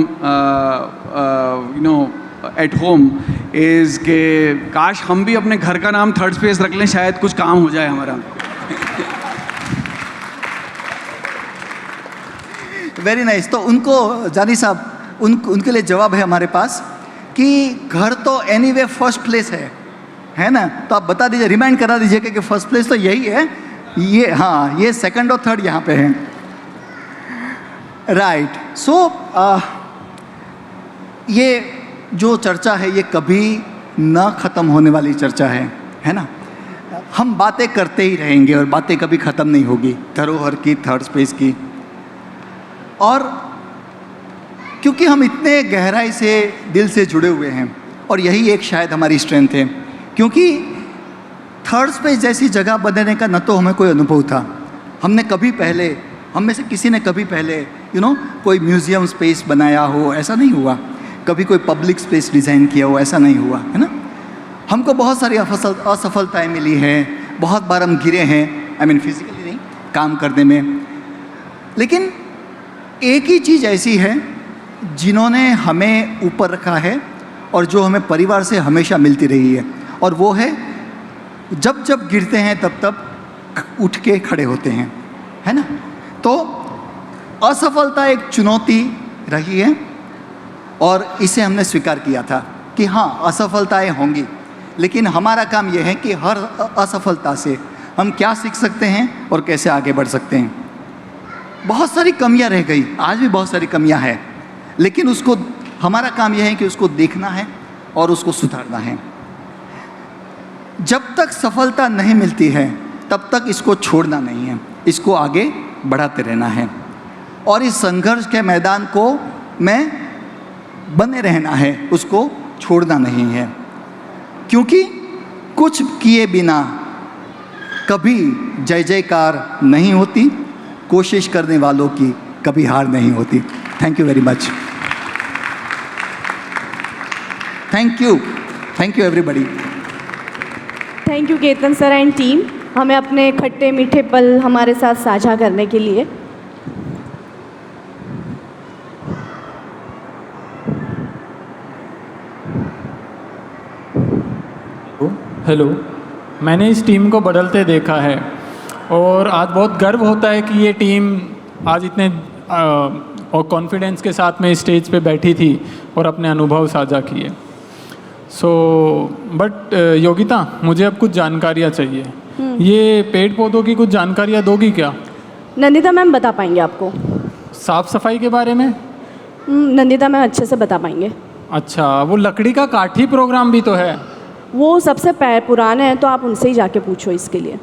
at home is के काश हम भी अपने घर का नाम थर्ड स्पेस रख लें, शायद कुछ काम हो जाए हमारा। Very nice. तो उनको, जानी साहब, उनके लिए जवाब है हमारे पास कि घर तो एनीवे फर्स्ट प्लेस है, है ना? तो आप बता दीजिए, रिमाइंड करा दीजिए कि फर्स्ट प्लेस तो यही है, ये हाँ, ये सेकंड और थर्ड यहाँ पे है, राइट। सो ये जो चर्चा है ये कभी ना ख़त्म होने वाली चर्चा है ना? हम बातें करते ही रहेंगे और बातें कभी ख़त्म नहीं होगी, धरोहर की, थर्ड स्पेस की। और क्योंकि हम इतने गहराई से, दिल से जुड़े हुए हैं, और यही एक शायद हमारी स्ट्रेंथ है, क्योंकि थर्ड स्पेस जैसी जगह बनने का न तो हमें कोई अनुभव था, हमने कभी पहले, हम में से किसी ने कभी पहले कोई म्यूज़ियम स्पेस बनाया हो, ऐसा नहीं हुआ। कभी कोई पब्लिक स्पेस डिज़ाइन किया हो, ऐसा नहीं हुआ, है ना? हमको बहुत सारी असफलताएं मिली हैं, बहुत बार हम गिरे हैं, आई मीन फिजिकली नहीं, काम करने में। लेकिन एक ही चीज़ ऐसी है जिन्होंने हमें ऊपर रखा है और जो हमें परिवार से हमेशा मिलती रही है, और वो है जब जब गिरते हैं तब तब उठ के खड़े होते हैं, है ना? तो असफलता एक चुनौती रही है और इसे हमने स्वीकार किया था कि हाँ, असफलताएं होंगी, लेकिन हमारा काम यह है कि हर असफलता से हम क्या सीख सकते हैं और कैसे आगे बढ़ सकते हैं। बहुत सारी कमियां रह गई, आज भी बहुत सारी कमियां हैं, लेकिन उसको, हमारा काम यह है कि उसको देखना है और उसको सुधारना है। जब तक सफलता नहीं मिलती है तब तक इसको छोड़ना नहीं है, इसको आगे बढ़ाते रहना है, और इस संघर्ष के मैदान को में बने रहना है, उसको छोड़ना नहीं है, क्योंकि कुछ किए बिना कभी जय जयकार नहीं होती, कोशिश करने वालों की कभी हार नहीं होती। Thank you very much. Thank you everybody. Thank you Ketan sir and team, हमें अपने खट्टे मीठे पल हमारे साथ साझा करने के लिए। हेलो, मैंने इस टीम को बदलते देखा है और आज बहुत गर्व होता है कि ये टीम आज इतने और कॉन्फिडेंस के साथ में स्टेज पे बैठी थी और अपने अनुभव साझा किए। बट योगिता, मुझे अब कुछ जानकारियाँ चाहिए। ये पेड़ पौधों की कुछ जानकारियाँ दोगी क्या? नंदिता मैम बता पाएंगे आपको। साफ़ सफाई के बारे में? नंदिता मैम अच्छे से बता पाएंगे। अच्छा, वो लकड़ी का काठी प्रोग्राम भी तो है। वो सबसे पुराने हैं, तो आप उनसे ही जाके पूछो इसके लिए।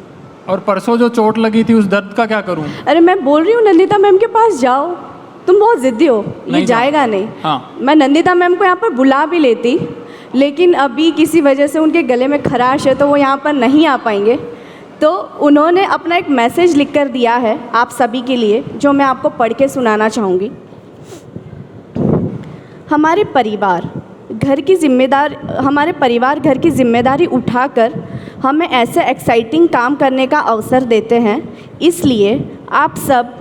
और परसों जो चोट लगी थी, उस दर्द का क्या करूं? अरे मैं बोल रही हूँ नंदिता मैम के पास जाओ, तुम बहुत ज़िद्दी हो, ये जाएगा नहीं। हाँ। मैं नंदिता मैम को यहाँ पर बुला भी लेती, लेकिन अभी किसी वजह से उनके गले में खराश है तो वो यहाँ पर नहीं आ पाएंगे। तो उन्होंने अपना एक मैसेज लिख कर दिया है आप सभी के लिए, जो मैं आपको पढ़ के सुनाना चाहूँगी। हमारे परिवार घर की जिम्मेदारी उठाकर हमें ऐसे एक्साइटिंग काम करने का अवसर देते हैं, इसलिए आप सब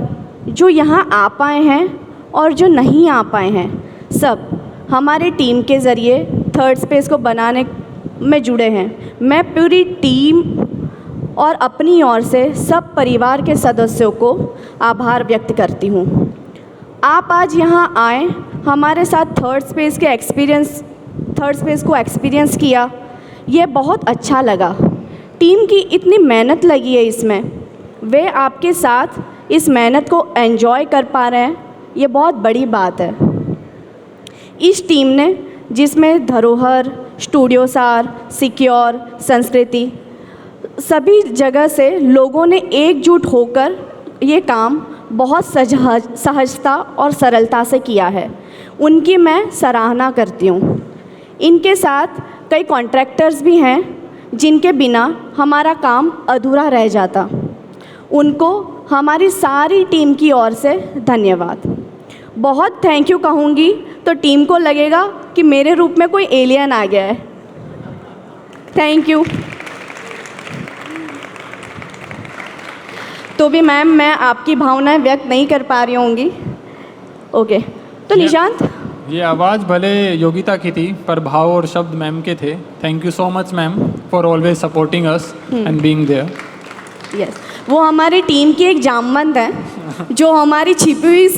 जो यहाँ आ पाए हैं और जो नहीं आ पाए हैं, सब हमारे टीम के ज़रिए थर्ड स्पेस को बनाने में जुड़े हैं। मैं पूरी टीम और अपनी ओर से सब परिवार के सदस्यों को आभार व्यक्त करती हूँ। आप आज यहाँ आए, हमारे साथ थर्ड स्पेस को एक्सपीरियंस किया, ये बहुत अच्छा लगा। टीम की इतनी मेहनत लगी है इसमें, वे आपके साथ इस मेहनत को एंजॉय कर पा रहे हैं, ये बहुत बड़ी बात है। इस टीम ने, जिसमें धरोहर, स्टूडियो सार, सिक्योर, संस्कृति, सभी जगह से लोगों ने एकजुट होकर ये काम बहुत सहजता और सरलता से किया है, उनकी मैं सराहना करती हूँ। इनके साथ कई कॉन्ट्रैक्टर्स भी हैं जिनके बिना हमारा काम अधूरा रह जाता। उनको हमारी सारी टीम की ओर से धन्यवाद। बहुत थैंक यू कहूँगी तो टीम को लगेगा कि मेरे रूप में कोई एलियन आ गया है। Thank you. तो भी मैम, मैं आपकी भावनाएं व्यक्त नहीं कर पा रही होंगी। ओके, तो निशांत, ये आवाज़ भले योगिता की थी पर भाव और शब्द मैम के थे। Thank you so much ma'am for always supporting us and being there. Yes, वो हमारी टीम की एक जामवंत है जो हमारी छिपी हुई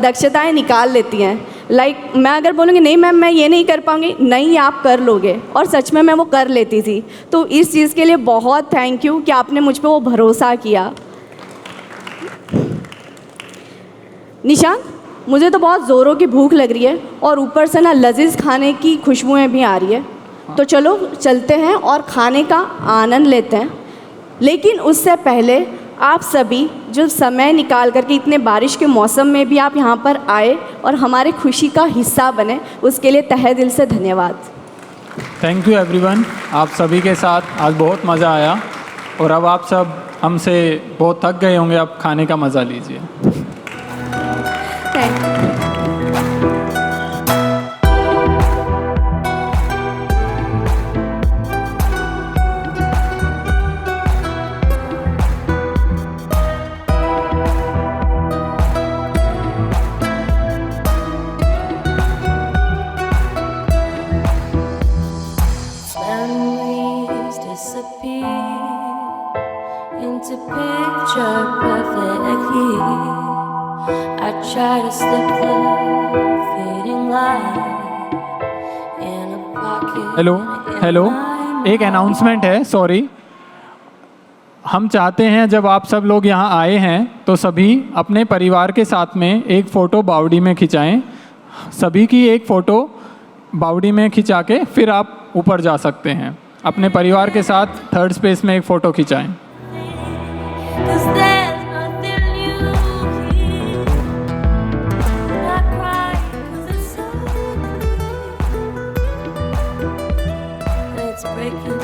दक्षताएं निकाल लेती हैं। मैं अगर बोलूँगी नहीं मैम मैं ये नहीं कर पाऊँगी, नहीं आप कर लोगे, और सच में मैं वो कर लेती थी। तो इस चीज़ के लिए बहुत थैंक यू कि आपने मुझ पे वो भरोसा किया। निशांत, मुझे तो बहुत ज़ोरों की भूख लग रही है और ऊपर से ना लजीज खाने की खुशबुएं भी आ रही है, तो चलो चलते हैं और खाने का आनंद लेते हैं। लेकिन उससे पहले आप सभी जो समय निकाल करके इतने बारिश के मौसम में भी आप यहाँ पर आए और हमारे खुशी का हिस्सा बने, उसके लिए तहे दिल से धन्यवाद। थैंक यू एवरीवन, आप सभी के साथ आज बहुत मज़ा आया और अब आप सब हमसे बहुत थक गए होंगे, अब खाने का मज़ा लीजिए। Memories disappear into picture perfectly. I try to slip the fading light in a pocket. Hello, एक अनाउंसमेंट है, सॉरी। हम चाहते हैं जब आप सब लोग यहाँ आए हैं तो सभी अपने परिवार के साथ में एक फ़ोटो बावड़ी में खिंचाएं। सभी की एक फ़ोटो बावड़ी में खिंचा के फिर आप ऊपर जा सकते हैं। अपने परिवार के साथ थर्ड स्पेस में एक फ़ोटो खिंचाएं। Breaking